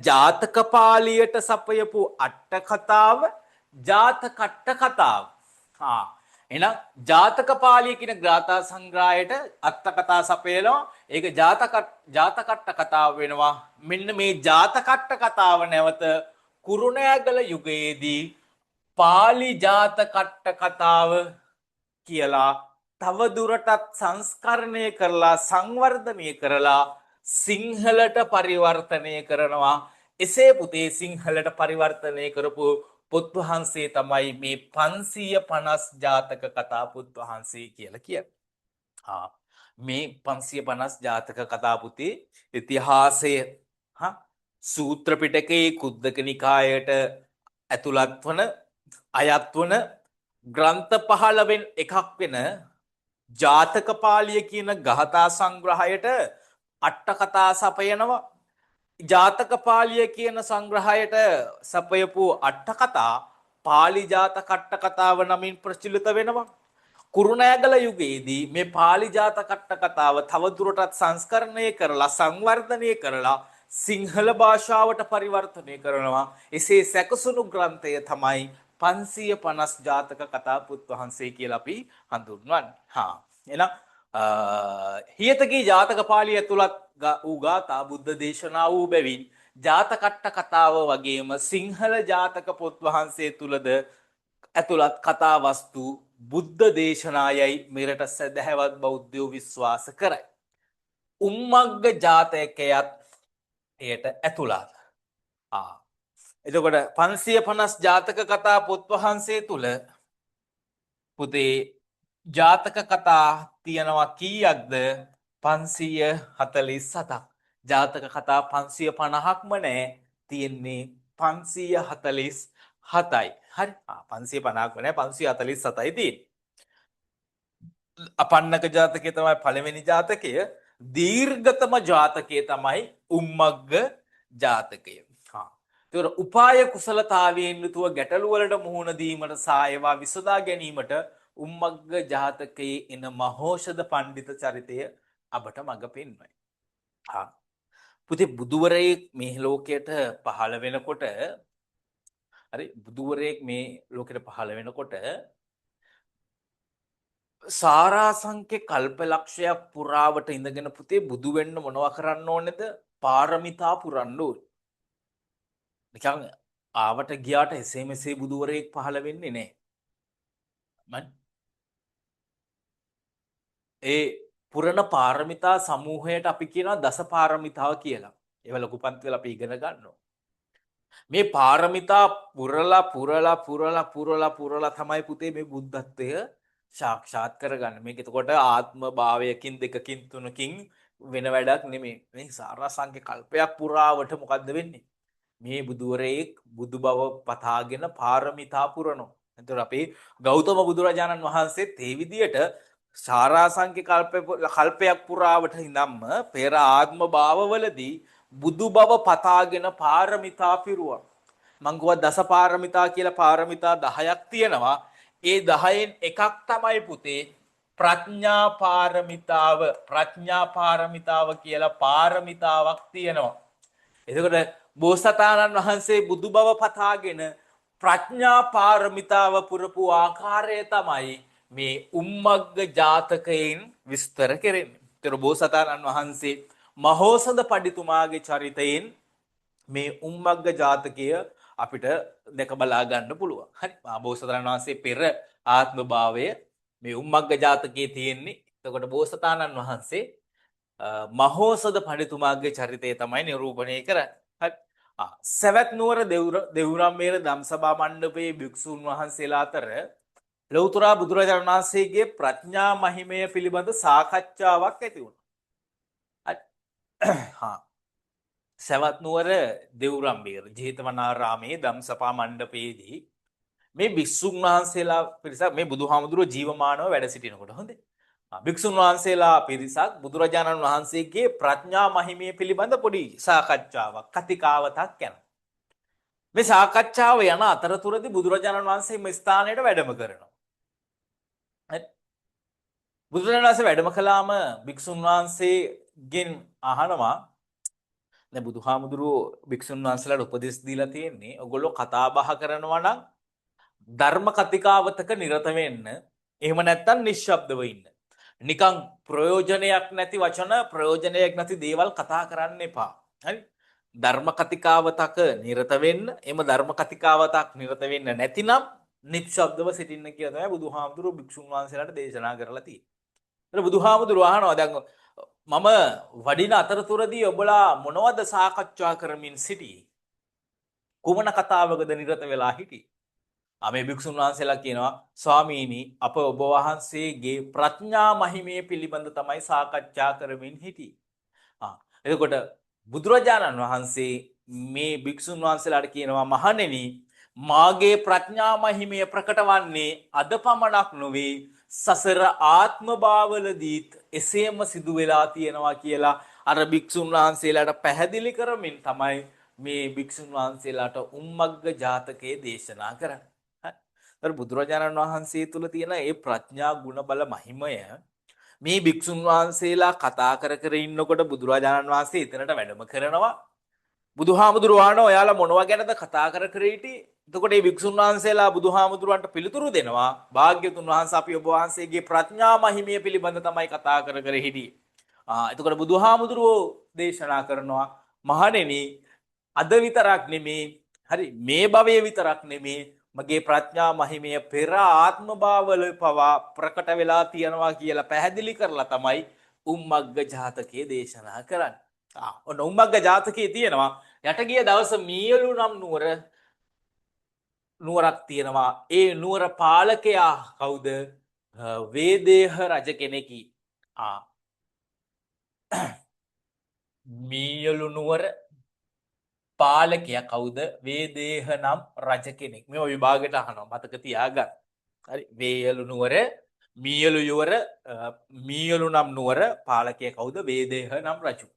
ජාතක පාළියට සපයපු අට කතාව ජාතකට්ට කතාව. එහෙනම් ජාතක පාළිය කියන ගාථා සංග්‍රහයට අට කතා සපයනවා. ඒක ජාතකට්ට කතාව වෙනවා. මෙන්න මේ ජාතකට්ට කතාව නැවත කුරුණෑගල යුගයේදී පාලි ජාතකට්ට කතාව කියලා තව දුරටත් සංස්කරණය කරලා සංවර්ධනය කරලා සිංහලට පරිවර්තනය කරනවා. එසේ පුතේ සිංහලට පරිවර්තනය කරපු පොත් වහන්සේ තමයි මේ 550 ජාතක කතා පොත් වහන්සේ කියලා කියන්නේ. මේ 550 ජාතක කතා පුතේ ඉතිහාසය සූත්‍ර පිටකයේ කුද්දක නිකායට ඇතුළත් වන අයත් වන ග්‍රන්ථ 15න් එකක් වෙන ජාතක පාළිය කියන ගාථා සංග්‍රහයට අට කතා සපයනවා. ජාතක පාළිය කියන සංග්‍රහයට සපයපු අට කතා පාලි ජාතකට්ට කතාව නමින් ප්‍රචලිත වෙනවා. කුරුණෑගල යුගයේදී මේ පාලි ජාතකට්ට කතාව තවදුරටත් සංස්කරණය කරලා සංවර්ධනය කරලා සිංහල භාෂාවට පරිවර්තනය කරනවා. එසේ සැකසුණු ග්‍රන්ථය තමයි 550 ජාතක කතා පුත් වහන්සේ කියලා අපි හඳුන්වන්නේ. එහෙනම් හියතකී ජාතක පාළිය ඇතුළත් වූ ගාථා බුද්ධ දේශනා වූ බැවින් ජාතකට්ට කතාව වගේම සිංහල ජාතක පොත් වහන්සේ තුලද ඇතුළත් කතා වස්තු බුද්ධ දේශනායයි මෙරට සදහැවත් බෞද්ධයෝ විශ්වාස කරයි. උම්මග්ග ජාතකයත් එයට ඇතුළත්. එතකොට 550 ජාතක කතා පොත් වහන්සේ තුල පුතේ ජාතක කතා තියෙනවා කීයක්ද? 547ක්. ජාතක කතා 550ක්ම නෑ, තියෙන්නේ 547යි. හරි. 550ක්ම නෑ, 547යි තියෙන්නේ. අපන්නක ජාතකය තමයි පළවෙනි ජාතකය. දීර්ඝතම ජාතකය තමයි උම්මග්ග ජාතකය. ඒතර උපාය කුසලතාවයෙන් යුතුව ගැටලු වලට මුහුණ දීමට සහ ඒවා විසඳා ගැනීමට උම්මග්ග ජාතකයේ එන මහෝෂධ පණ්ඩිත චරිතය අපට මඟ පෙන්වයි. පුතේ බුදුවරයෙක් මේ ලෝකයට පහළ වෙනකොට හරි බුදුවරයෙක් මේ ලෝකයට පහළ වෙනකොට සාරාංශක කල්පලක්ෂයක් පුරාවට ඉඳගෙන පුතේ බුදු වෙන්න මොනවා කරන්න ඕනේද? පාරමිතා පුරන්න ඕනේ. නිකන් ආවට ගියාට එසේ මෙසේ බුදුවරයෙක් පහළ වෙන්නේ නැහැ. ඒ පුරණ පාරමිතා සමූහයට අපි කියනවා දස පාරමිතාව කියලා. ඒව ලොකු පන්ති වල අපි ඉගෙන ගන්නවා. මේ පාරමිතා පුරලා තමයි පුතේ මේ බුද්ධත්වය සාක්ෂාත් කරගන්න. මේක එතකොට ආත්ම භාවයකින් දෙකකින් තුනකින් වෙන වැඩක් නෙමෙයි. මේ සාරාංශක කල්පයක් පුරාවට මොකද්ද වෙන්නේ? මේ බුදුවරයෙක් බුදු බව පතාගෙන පාරමිතා පුරනවා. එතකොට අපි ගෞතම බුදුරජාණන් වහන්සේත් මේ විදියට සාරාංශක කල්පයක් පුරාවට ඉඳන්ම පෙර ආත්ම භාවවලදී බුදු බව පතාගෙන පාරමිතා පිරුවා. මං ගුවා දස පාරමිතා කියලා පාරමිතා 10ක් තියෙනවා. ඒ 10න් එකක් තමයි පුතේ ප්‍රඥා පාරමිතාව. ප්‍රඥා පාරමිතාව කියලා පාරමිතාවක් තියෙනවා. එතකොට බෝසතාණන් වහන්සේ බුදු බව පතාගෙන ප්‍රඥා පාරමිතාව පුරපු ආකාරය තමයි මේ උම්මග්ග ජාතකයෙන් විස්තර කෙරෙන්නේ. ඒතර බෝසතාණන් වහන්සේ මහෝසඳ පඬිතුමාගේ චරිතයෙන් මේ උම්මග්ග ජාතකය අපිට දැක බලා ගන්න පුළුවන්. හරි. බෝසතාණන් වහන්සේ පෙර ආත්ම භාවය මේ උම්මග්ග ජාතකයේ තියෙන්නේ. එතකොට බෝසතාණන් වහන්සේ මහෝසඳ පඬිතුමාගේ චරිතය තමයි නිරූපණය කරන්නේ. හරි. සවැත් නුවර දෙව්රම්මේර ධම්සභා මණ්ඩපයේ භික්ෂුන් වහන්සේලා අතර ලෞතර බුදුරජාණන් වහන්සේගේ ප්‍රඥා මහිමය පිළිබඳ සාකච්ඡාවක් ඇති වුණා. හරි. සවැත් නුවර දෙව්රම්මේර ජේතවනාරාමේ ධම්සභා මණ්ඩපයේදී මේ භික්ෂුන් වහන්සේලා පිරිසක් මේ බුදුහාමුදුරුවෝ ජීවමානව වැඩ සිටිනකොට හොඳේ. භික්ෂුන් වහන්සේලා පිරිසක් බුදුරජාණන් වහන්සේගේ ප්‍රඥා මහිමය පිළිබඳ පොඩි සාකච්ඡාවක් කතිකාවතක් යනවා. මේ සාකච්ඡාව යන අතරතුරදී බුදුරජාණන් වහන්සේ මේ ස්ථානයට වැඩම කරනවා. බුදුරජාණන් වහන්සේ වැඩම කළාම භික්ෂුන් වහන්සේගෙන් අහනවා දැන් බුදුහාමුදුරුවෝ භික්ෂුන් වහන්සේලාට උපදෙස් දීලා තියෙන්නේ ඔයගොල්ලෝ කතා බහ කරනවා නම් ධර්ම කතිකාවතක නිරත වෙන්න. එහෙම නැත්නම් නිශ්ශබ්දව ඉන්න. නිකන් ප්‍රයෝජනයක් නැති වචන ප්‍රයෝජනයක් නැති දේවල් කතා කරන්න එපා. හරි? ධර්ම කතිකාවතක නිරත වෙන්න. එම ධර්ම කතිකාවතක් නිරත වෙන්න නැතිනම් නිශ්ශබ්දව සිටින්න කියලා තමයි බුදුහාමුදුරුවෝ භික්ෂුන් වහන්සේලාට දේශනා කරලා තියෙන්නේ. ඒත් බුදුහාමුදුරුවෝ අහනවා දැන් මම වඩින අතරතුරදී ඔබලා මොනවද සාකච්ඡා කරමින් සිටියේ? කුමන කතාවකද නිරත වෙලා හිටියේ? මේ භික්ෂුන් වහන්සේලා කියනවා ස්වාමීනි අප ඔබ වහන්සේගේ ප්‍රඥා මහිමය පිළිබඳ තමයි සාකච්ඡා කරමින් හිටියේ. එතකොට බුදුරජාණන් වහන්සේ මේ භික්ෂුන් වහන්සේලාට කියනවා මහණෙනි මාගේ ප්‍රඥා මහිමය ප්‍රකට වන්නේ අද පමණක් නොවේ සසර ආත්ම භාවවලදීත් එසේම සිදු වෙලා තියෙනවා කියලා අර භික්ෂුන් වහන්සේලාට පැහැදිලි කරමින් තමයි මේ භික්ෂුන් වහන්සේලාට උම්මග්ග ජාතකයේ දේශනා කරන්නේ. බුදුරජාණන් වහන්සේ තුල තියෙන ඒ ප්‍රඥා ගුණ බල මහිමය මේ භික්ෂුන් වහන්සේලා කතා කර ඉන්නකොට බුදුරජාණන් වහන්සේ එතනට වැඩම කරනවා. බුදුහාමුදුරුවෝ ඔයාලා මොනවා ගැනද කතා කර හිටියේ? එතකොට මේ භික්ෂුන් වහන්සේලා බුදුහාමුදුරුවන්ට පිළිතුරු දෙනවා. භාග්‍යතුන් වහන්සේ අපි ඔබ වහන්සේගේ ප්‍රඥා මහිමය පිළිබඳ තමයි කතා කර හිටියේ. එතකොට බුදුහාමුදුරුවෝ දේශනා කරනවා මහණෙනි අද විතරක් නෙමේ හරි මේ භවයේ විතරක් නෙමේ මගේ ප්‍රඥා මහිමය පෙර ආත්ම භාවවල පවා ප්‍රකට වෙලා තියෙනවා කියලා පැහැදිලි කරලා තමයි උම්මග්ග ජාතකයේ දේශනා කරන්නේ. ඔන්න උම්මග්ග ජාතකයේ තියෙනවා යට ගිය දවස මීයලු නම් නුවරක් තියෙනවා. ඒ නුවර පාලකයා කවුද? වේදේහ රජ කෙනෙකි. මීයලු නුවර පාලකයා කවුද? වේදේහ නම් රජ කෙනෙක්. මේ විභාගයට අහනවා මතක තියාගන්න. හරි. වේයලු නුවර මීයලු නම් නුවර පාලකයා කවුද? වේදේහ නම් රජු.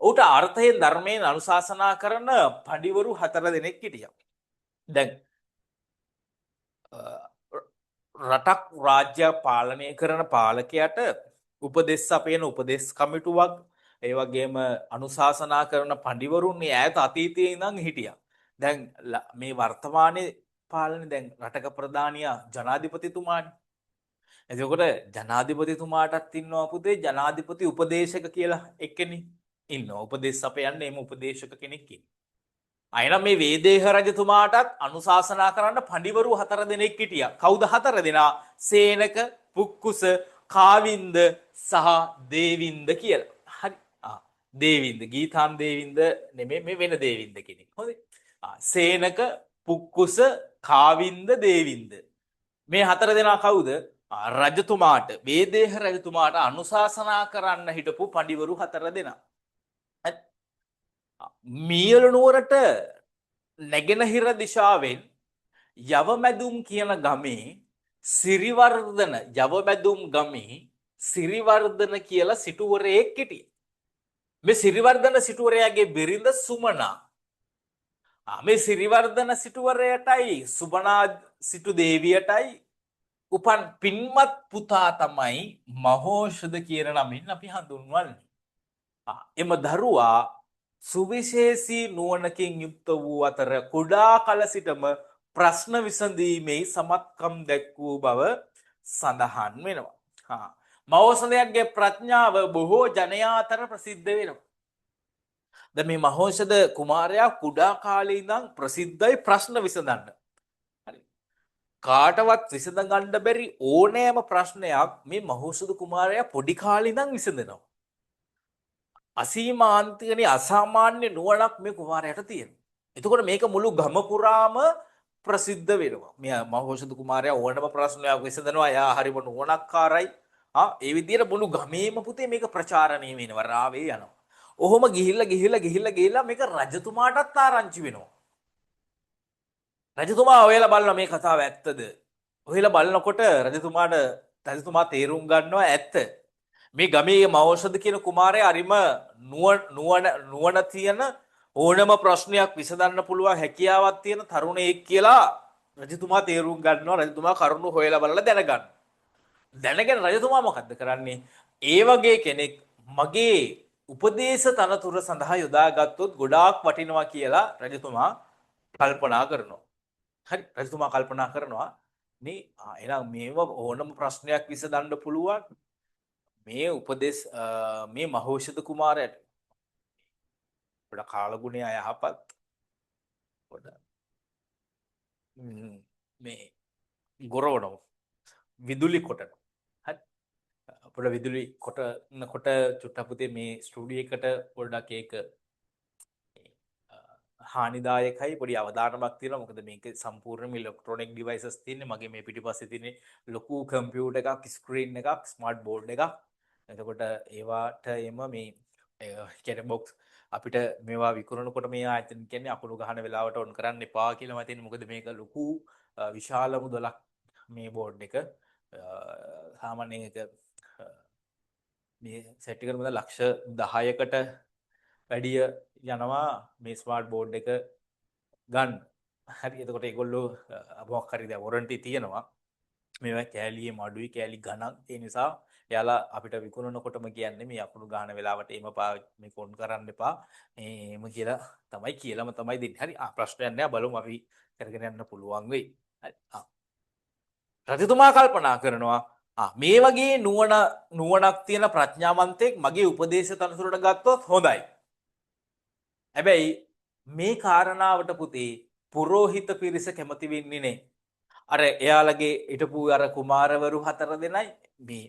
ඌට අර්ථයෙන් ධර්මයෙන් අනුශාසනා කරන පඬිවරු 4 දෙනෙක් හිටියා. දැන් රටක් රාජ්‍ය පාලනය කරන පාලකයාට උපදෙස් අපේන උපදෙස් කමිටුවක් ඒ වගේම අනුශාසනා කරන පඬිවරුන් මේ ඈත අතීතයේ ඉඳන් හිටියා. දැන් මේ වර්තමානයේ පාලනේ දැන් රටක ප්‍රධානියා ජනාධිපතිතුමානේ. එතකොට ජනාධිපතිතුමාටත් ඉන්නවා පුතේ ජනාධිපති උපදේශක කියලා එක්කෙනෙක් ඉන්නවා. උපදෙස් අපයන්නේ එම උපදේශක කෙනෙක් ඉන්නවා. අයනම් මේ වේදේහ රජතුමාටත් අනුශාසනා කරන්න පඬිවරු 4 දෙනෙක් හිටියා. කවුද 4 දෙනා? සේනක, පුක්කුස, කාවින්ද සහ දේවින්ද කියලා. හරි. දේවින්ද ගීතාන් දේවින්ද නෙමෙයි මේ වෙන දේවින්ද කෙනෙක්. හොඳයි. සේනක, පුක්කුස, කාවින්ද, දේවින්ද. මේ 4 දෙනා කවුද? රජතුමාට වේදේහ රජතුමාට අනුශාසනා කරන්න හිටපු පඬිවරු 4 දෙනා. මීයලු නුවරට නැගෙනහිර දිශාවෙන් යවමැදුම් කියන ගමේ සිරිවර්ධන යවමැදුම් ගමේ සිරිවර්ධන කියලා සිටුවරයෙක් හිටියේ. මේ සිරිවර්ධන සිටුවරයාගේ බිරිඳ සුමනා. මේ සිරිවර්ධන සිටුවරයටයි සුමනා සිටු දේවියටයි උපන් පින්වත් පුතා තමයි මහෝෂධ කියන නමින් අපි හඳුන්වන්නේ. එම දරුවා සුවිශේෂී නුවණකින් යුක්ත වූ අතර කුඩා කල සිටම ප්‍රශ්න විසඳීමේ සමත්කම් දැක්වූ බව සඳහන් වෙනවා. මහෞෂධයන්ගේ ප්‍රඥාව බොහෝ ජනයා අතර ප්‍රසිද්ධ වෙනවා. දැන් මේ මහෞෂධ කුමාරයා කුඩා කාලේ ඉඳන් ප්‍රසිද්ධයි ප්‍රශ්න විසඳන්න. හරි. කාටවත් විසඳ ගන්න බැරි ඕනෑම ප්‍රශ්නයක් මේ මහෞෂධ කුමාරයා පොඩි කාලේ ඉඳන් විසඳනවා. අසීමාන්තිකනේ අසාමාන්‍ය නුවණක් මේ කුමාරයාට තියෙනවා. එතකොට මේක මුළු ගම පුරාම ප්‍රසිද්ධ වෙනවා. මේ මහෞෂධ කුමාරයා ඕනම ප්‍රශ්නයක් විසඳනවා. එයා හරිම නුවණක්කාරයි. ඒ විදිහට මුළු ගමේම පුතේ මේක ප්‍රචාරණය වෙනවා. රාවේ යනවා. ඔහොම ගිහිල්ලා මේක රජතුමාටත් ආරංචි වෙනවා. රජතුමා ඔයලා බලන මේ කතාව ඇත්තද? ඔයලා බලනකොට රජතුමා තේරුම් ගන්නවා ඇත්ත. මේ ගමේ මහෞෂධ කියන කුමාරයා හරිම නුවණ තියෙන ඕනම ප්‍රශ්නයක් විසඳන්න පුළුවන් හැකියාවක් තියෙන තරුණයෙක් කියලා රජතුමා තේරුම් ගන්නවා. රජතුමා කරුණු හොයලා බලලා දැනගන්න. දැනගෙන රජතුමා මොකද්ද කරන්නේ? ඒ වගේ කෙනෙක් මගේ උපදේශ තනතුර සඳහා යොදාගත්තොත් ගොඩාක් වටිනවා කියලා රජතුමා කල්පනා කරනවා. හරි රජතුමා කල්පනා කරනවා මේ එහෙනම් මේව ඕනම ප්‍රශ්නයක් විසඳන්න පුළුවන් මේ උපදේශ මේ මහෞෂධ කුමාරයාට පොඩ කාලගුණය යහපත් පොඩ මේ ගොරවනවා විදුලි කොටනවා. හරි පොඩ විදුලි කොටනකොට චුට්ටක් පුතේ මේ ස්ටුඩියෝ එකට පොඩ්ඩක් ඒක හානිදායකයි පොඩි අවධානමක් තියෙනවා. මොකද මේක සම්පූර්ණයෙන්ම ඉලෙක්ට්‍රොනික ඩිවයිසස් තියෙන්නේ. මගේ මේ පිටිපස්සේ තියෙන්නේ ලොකු කම්පියුටර් එකක්, ස්ක්‍රීන් එකක්, ස්මාර්ට් බෝඩ් එකක්. එතකොට ඒවට එම මේ කියන්නේ බොක්ස් අපිට මේවා විකුණනකොට මේ ආයතන කියන්නේ අකුණු ගහන වෙලාවට ඔන් කරන්න එපා කියලා මම හිතන්නේ. මොකද මේක ලොකු විශාල මුදලක් මේ බෝඩ් එක. සාමාන්‍යයෙන් ඒක මේ සෙට් එකට මුදල් ලක්ෂ 10කට වැඩිය යනවා මේ ස්මාර්ට් බෝඩ් එක ගන්න. හරි එතකොට ඒගොල්ලෝ මොකක් හරි දැන් වොරන්ටි තියෙනවා. මේවා කෑලියේ මඩුයි කෑලි ගණන්. ඒ නිසා එයාලා අපිට විකුණනකොටම කියන්නේ මේ අකුණු ගහන වෙලාවට එම මේ කොන් කරන්න එපා. එහෙම කියලා කියලාම තමයි දෙන්නේ. හරි ප්‍රශ්නයක් නෑ බලමු අපි කරගෙන යන්න පුළුවන් වෙයි. හරි රජතුමා කල්පනා කරනවා මේ වගේ නුවණක් තියෙන ප්‍රඥාවන්තයෙක් මගේ උපදේශ තනතුරට ගත්තොත් හොඳයි. හැබැයි මේ කාරණාවට පුතේ පුරෝහිත පිරිස කැමති වෙන්නේ නැහැ. අර එයාලගේ හිටපු අර කුමාරවරු 4 දෙනයි මේ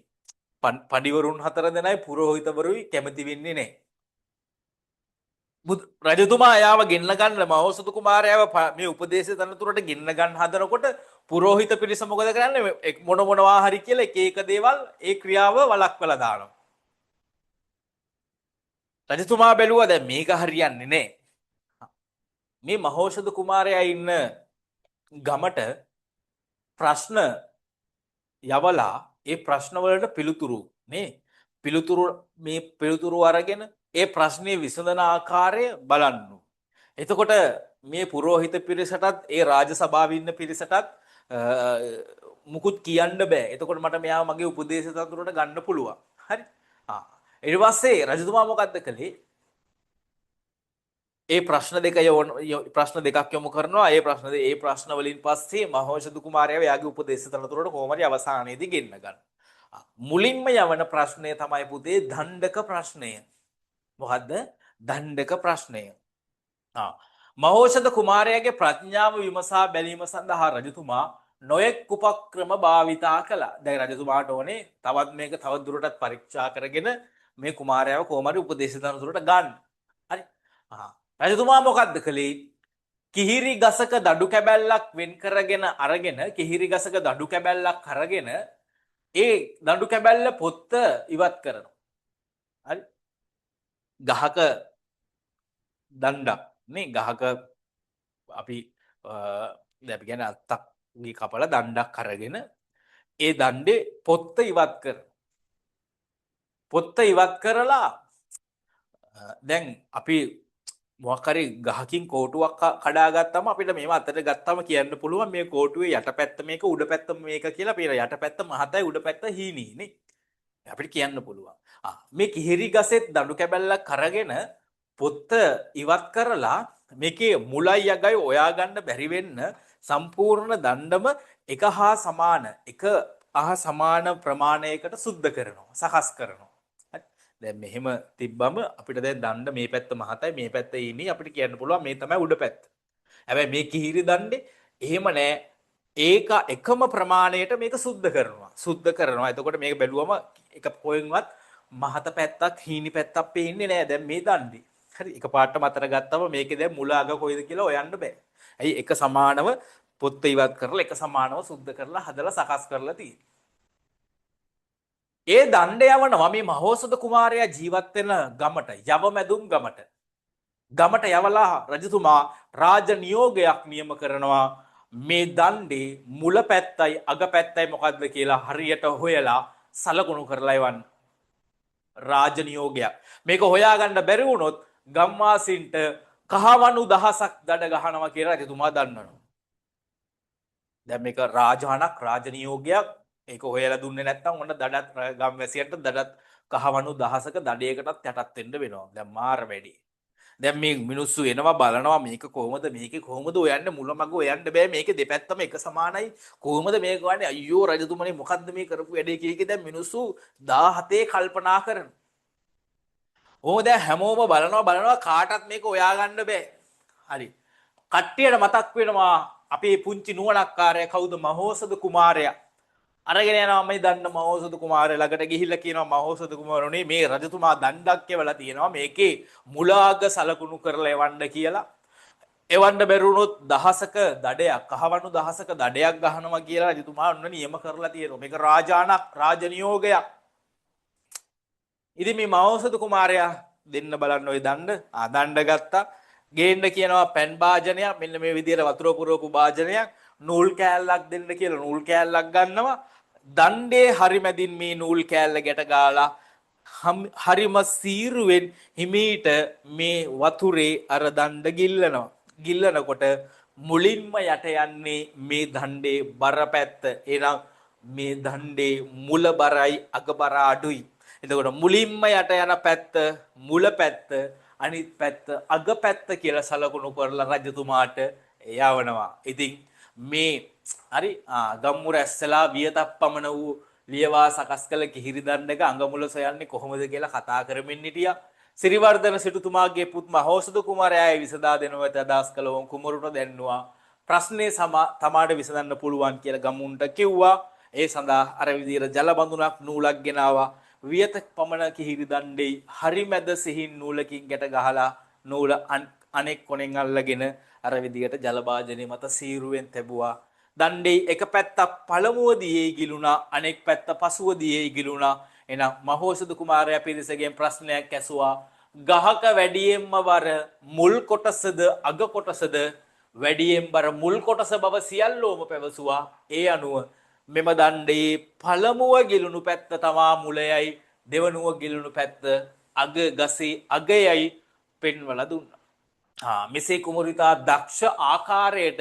පඬිවරුන් 4 දෙනයි පුරෝහිතවරුයි කැමති වෙන්නේ නැහැ. රජතුමා එයාව ගෙන්න ගන්න මහෞෂධ කුමාරයාව මේ උපදේශ තනතුරට ගෙන්න ගන්න හදනකොට පුරෝහිත පිරිස මොකද කරන්නේ? මොනවා හරි කියලා එක දේවල් ඒ ක්‍රියාව වළක්වලා දානවා. රජතුමා බැලුවා දැන් මේක හරියන්නේ නැහැ. මේ මහෞෂධ කුමාරයා ඉන්න ගමට ප්‍රශ්න යවලා ඒ ප්‍රශ්න වලට පිළිතුරු අරගෙන ඒ ප්‍රශ්නේ විසඳන ආකාරය බලන්න. එතකොට මේ පුරෝහිත පිරිසටත් ඒ රාජ සභාවේ ඉන්න පිරිසටත් මුකුත් කියන්න බෑ. එතකොට මට මෙයාව මගේ උපදේශ තනතුරට ගන්න පුළුවන්. හරි. ඊට පස්සේ රජතුමා මොකද්ද කළේ? ඒ ප්‍රශ්න දෙකක් යොමු කරනවා. ඒ ප්‍රශ්න වලින් පස්සේ මහෞෂධ කුමාරයාව එයාගේ උපදේශ තනතුරට කොහොම හරි අවසානයේදී ගෙන්න ගන්න. මුලින්ම යවන ප්‍රශ්නය තමයි පුතේ දණ්ඩක ප්‍රශ්නය. මොකද්ද? දණ්ඩක ප්‍රශ්නය. මහෞෂධ කුමාරයාගේ ප්‍රඥාව විමසා බැලීම සඳහා රජතුමා නොයෙක් උපක්‍රම භාවිතා කළා. දැන් රජතුමාට ඕනේ තවත් මේක තව දුරටත් පරීක්ෂා කරගෙන මේ කුමාරයාව කොහොම හරි උපදේශ තනතුරට ගන්න. හරි. රජතුමා මොකද්ද කළේ? කිහිරි ගසක දඩු කැබැල්ලක් වෙන් කරගෙන අරගෙන කිහිරි ගසක දඩු කැබැල්ලක් අරගෙන ඒ දඩු කැබැල්ල පොත්ත ඉවත් කරනවා. හරි. ගහක දණ්ඩක් නේ ගහක අපි දැන් අපි කියන්නේ අත්තක් ගේ කපලා දණ්ඩක් අරගෙන ඒ දණ්ඩේ පොත්ත ඉවත් කරනවා. පොත්ත ඉවත් කරලා දැන් අපි මොකක් හරි ගහකින් කෝටුවක් කඩාගත්තම අපිට මේව අතට ගත්තම කියන්න පුළුවන් මේ කෝටුවේ යටපැත්ත මේක උඩ පැත්ත මේක කියලා. අපේ යටපැත්ත මහතයි උඩ පැත්ත හීනී නේ. අපිට කියන්න පුළුවන්. මේ කිහිරි ගසෙත් දඬු කැබැල්ලක් අරගෙන පොත්ත ඉවත් කරලා මේකේ මුලයි යගයි හොයා ගන්න බැරි වෙන්න සම්පූර්ණ දණ්ඩම එක හා සමාන එක සමාන ප්‍රමාණයකට සුද්ධ කරනවා සකස් කරනවා. හරි. දැන් මෙහෙම තිබ්බම අපිට දැන් දණ්ඩ මේ පැත්ත මහතයි මේ පැත්ත ඉන්නේ අපිට කියන්න පුළුවන් මේ තමයි උඩ පැත්ත. හැබැයි මේ කිහිරි දණ්ඩේ එහෙම නෑ. ඒක එකම ප්‍රමාණයට මේක සුද්ධ කරනවා. සුද්ධ කරනවා. එතකොට මේක බැලුවම එක පොයින්වත් මහත පැත්තක් හීනි පැත්තක් පේන්නේ නෑ දැන් මේ දණ්ඩේ. හරි. එකපාරට මතර ගත්තම මේකේ දැන් මුල අග කොයිද කියලා හොයන්න බෑ. ඇයි එක සමානව පොත්ත ඉවත් කරලා එක සමානව සුද්ධ කරලා හදලා සකස් කරලා තියෙන්නේ. ඒ දණ්ඩ යවනවා මේ මහෝසද කුමාරයා ජීවත් වෙන ගමට යවමැදුම් ගමට. ගමට යවලා රජතුමා රාජ නියෝගයක් නියම කරනවා මේ දණ්ඩේ මුල පැත්තයි අග පැත්තයි මොකද්ද කියලා හරියට හොයලා සලකුණු කරලා එවන්න. රාජ නියෝගයක්. මේක හොයාගන්න බැරි වුණොත් ගම්වාසීන්ට කහවණු දහසක් දඩ ගහනවා කියලා රජතුමා දන්වනවා. දැන් මේක රාජානක් රාජ නියෝගයක්. ඒක හොයලා දුන්නේ නැත්නම් ඔන්න දඩත් ගම්වැසියන්ට දඩත් කහවණු දහසක දඩයකටත් යටත් වෙන්න වෙනවා. දැන් මාර වැඩි. දැන් මේ මිනිස්සු එනවා බලනවා මේක කොහොමද මේකේ කොහොමද හොයන්නේ මුලමග හොයන්න බෑ මේකේ දෙපැත්තම එක සමානයි කොහොමද මේක වන්නේ අයියෝ රජතුමනි මොකද්ද මේ කරපු වැඩේ කීකේ දැන් මිනිස්සු 17 කල්පනා කරනවා. ඕ දැන් හැමෝම බලනවා කාටවත් මේක හොයාගන්න බෑ. හරි. කට්ටියට මතක් වෙනවා අපේ පුංචි නුවණක්කාරයා කවුද මහෝසද කුමාරයා. අරගෙන යනවා මේ දන්න මහෝසද කුමාරයා ළඟට ගිහිල්ලා කියනවා මහෝසද කුමාරණේ මේ රජතුමා දණ්ඩක් එවලා තියෙනවා මේකේ මුලාග සලකුණු කරලා එවන්න කියලා. එවන්න බැරුණොත් දහසක දඩයක් කහවණු දහසක දඩයක් ගහනවා කියලා රජතුමා ඔන්න නියම කරලා තියෙනවා. මේක රාජානක් රාජ නියෝගයක්. ඉතින් මේ මහෝසද කුමාරයා දෙන්න බලන්න ওই දණ්ඩ ගත්තා. ගේන්න කියනවා පැන් භාජනයක් මෙන්න මේ විදිහට වතුර පුරවපු භාජනයක් නූල් කෑල්ලක් දෙන්න කියලා නූල් කෑල්ලක් ගන්නවා. දණ්ඩේ හරි මැදින් මේ නූල් කෑල්ල ගැට ගාලා හරිම සීරුවෙන් හිමීට මේ වතුරේ අර දණ්ඩ ගිල්ලනවා. ගිල්ලනකොට මුලින්ම යට යන්නේ මේ දණ්ඩේ බර පැත්ත. එහෙනම් මේ දණ්ඩේ මුල බරයි අග බර අඩුයි. එතකොට මුලින්ම යට යන පැත්ත මුල පැත්ත අනිත් පැත්ත අග පැත්ත කියලා සලකුණු කරලා රජතුමාට යවනවා. ඉතින් මේ හරි ගම්මුර ඇස්සලා වියතක් පමණ වූ ලියවා සකස් කළ කිහිරි දණ්ඩක අඟමුල සොයන්නේ කොහොමද කියලා කතා කරමින් හිටියා. සිරිවර්ධන සිටුතුමාගේ පුත් මහෝසද කුමාරයායි විසඳා දෙනවට අදහස් කළ වොන් කුමරුට දැන්නුවා. ප්‍රශ්නේ තමාට විසඳන්න පුළුවන් කියලා ගමුන්ට කිව්වා. ඒ සඳහා අර විදියට ජල බඳුනක් නූලක් ගෙනාවා. වියතක් පමණ කිහිරි දණ්ඩේ හරි මැද සිහින් නූලකින් ගැට ගහලා නූල අනෙක් කොනෙන් අල්ලගෙන අර විදියට ජල භාජනය මත සීරුවෙන් තැබුවා. දණ්ඩේ එක පැත්තක් පළමුව දියේ ගිලුණා අනෙක් පැත්ත පසුව දියේ ගිලුණා. එහෙනම් මහෝසද කුමාරයා පිරිසගෙන් ප්‍රශ්නයක් ඇසුවා. ගහක වැඩියෙන්ම බර මුල් කොටසද අග කොටසද වැඩියෙන් බර මුල් කොටස බව සියල්ලෝම පැවසුවා. ඒ අනුව මෙම දණ්ඩේ පළමුව ගිලුණු පැත්ත තමා මුලයයි දෙවනුව ගිලුණු පැත්ත අග ගසේ අගයයි පෙන්වලා දුන්නා. මෙසේ කුමරිතා දක්ෂ ආකාරයට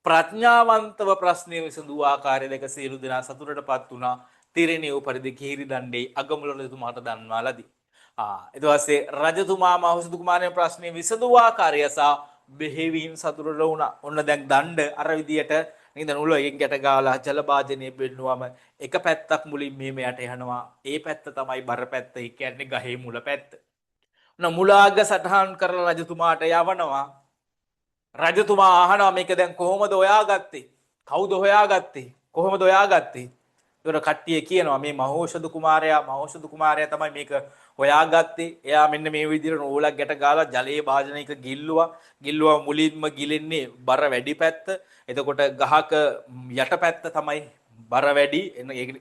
ප්‍රඥාවන්තව ප්‍රශ්නය විසඳූ ආකාරය දැක සියලු දෙනා සතුටටපත් වුණා. තිරණිය පරිදි කිහිරි දණ්ඩේ අගමුල රජතුමාට දන්වා ලදී. ඊට පස්සේ රජතුමා මහෝසද කුමාරයාගේ ප්‍රශ්නේ විසඳූ ආකාරය සහ බෙහෙවින් සතුටට වුණා. ඔන්න දැන් දණ්ඩ අර විදියට නේද නූල එකෙන් ගැට ගාලා ජල භාජනයේ බෙන්නුවම එක පැත්තක් මුලින් මෙහෙම යට යනවා. ඒ පැත්ත තමයි බර පැත්ත. ඒ කියන්නේ ගහේ මුල පැත්ත. මුලාග සටහන් කරලා රජතුමාට යවනවා. රජතුමා අහනවා මේක දැන් කොහොමද හොයාගත්තේ? කවුද හොයාගත්තේ? කොහොමද හොයාගත්තේ? ඒතර කට්ටිය කියනවා මේ මහෝෂධ කුමාරයා තමයි මේක හොයාගත්තේ. එයා මෙන්න මේ විදිහට නූලක් ගැට ගාලා ජලයේ භාජනයක ගිල්ලුවා මුලින්ම ගිලෙන්නේ බර වැඩි පැත්ත. එතකොට ගහක යට පැත්ත තමයි බර වැඩි.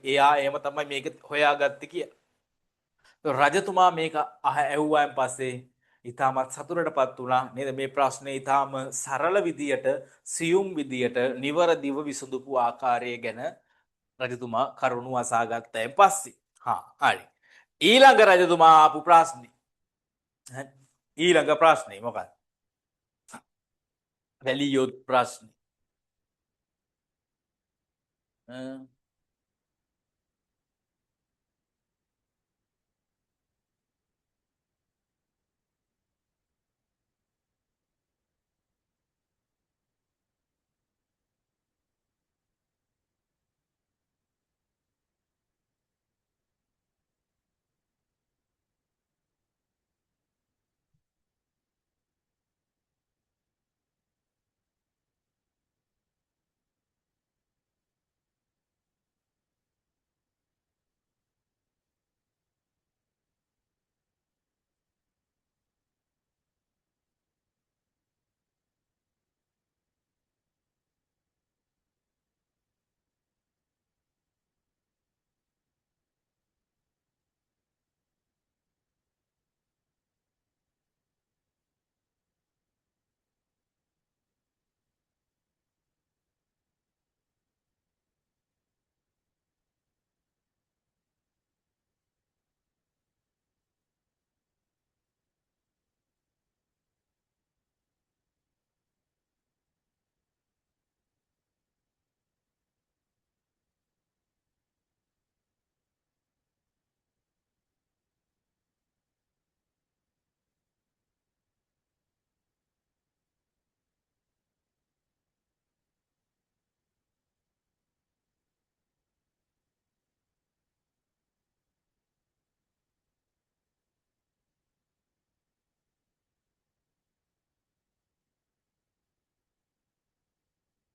එයා එහෙම තමයි මේක හොයාගත්තේ කියලා. රජතුමා මේක ඇහුවාන් පස්සේ ඊටමත් සතුටටපත් වුණා නේද මේ ප්‍රශ්නේ ඊටම සරල විදියට සියුම් විදියට නිවරදිව විසඳපු ආකාරය ගැන රජතුමා කරුණු අසාගත්තයින් පස්සේ හරි ඊළඟ රජතුමා ආපු ප්‍රශ්නේ ඊළඟ ප්‍රශ්නේ මොකක්ද වැලියොත් ප්‍රශ්නේ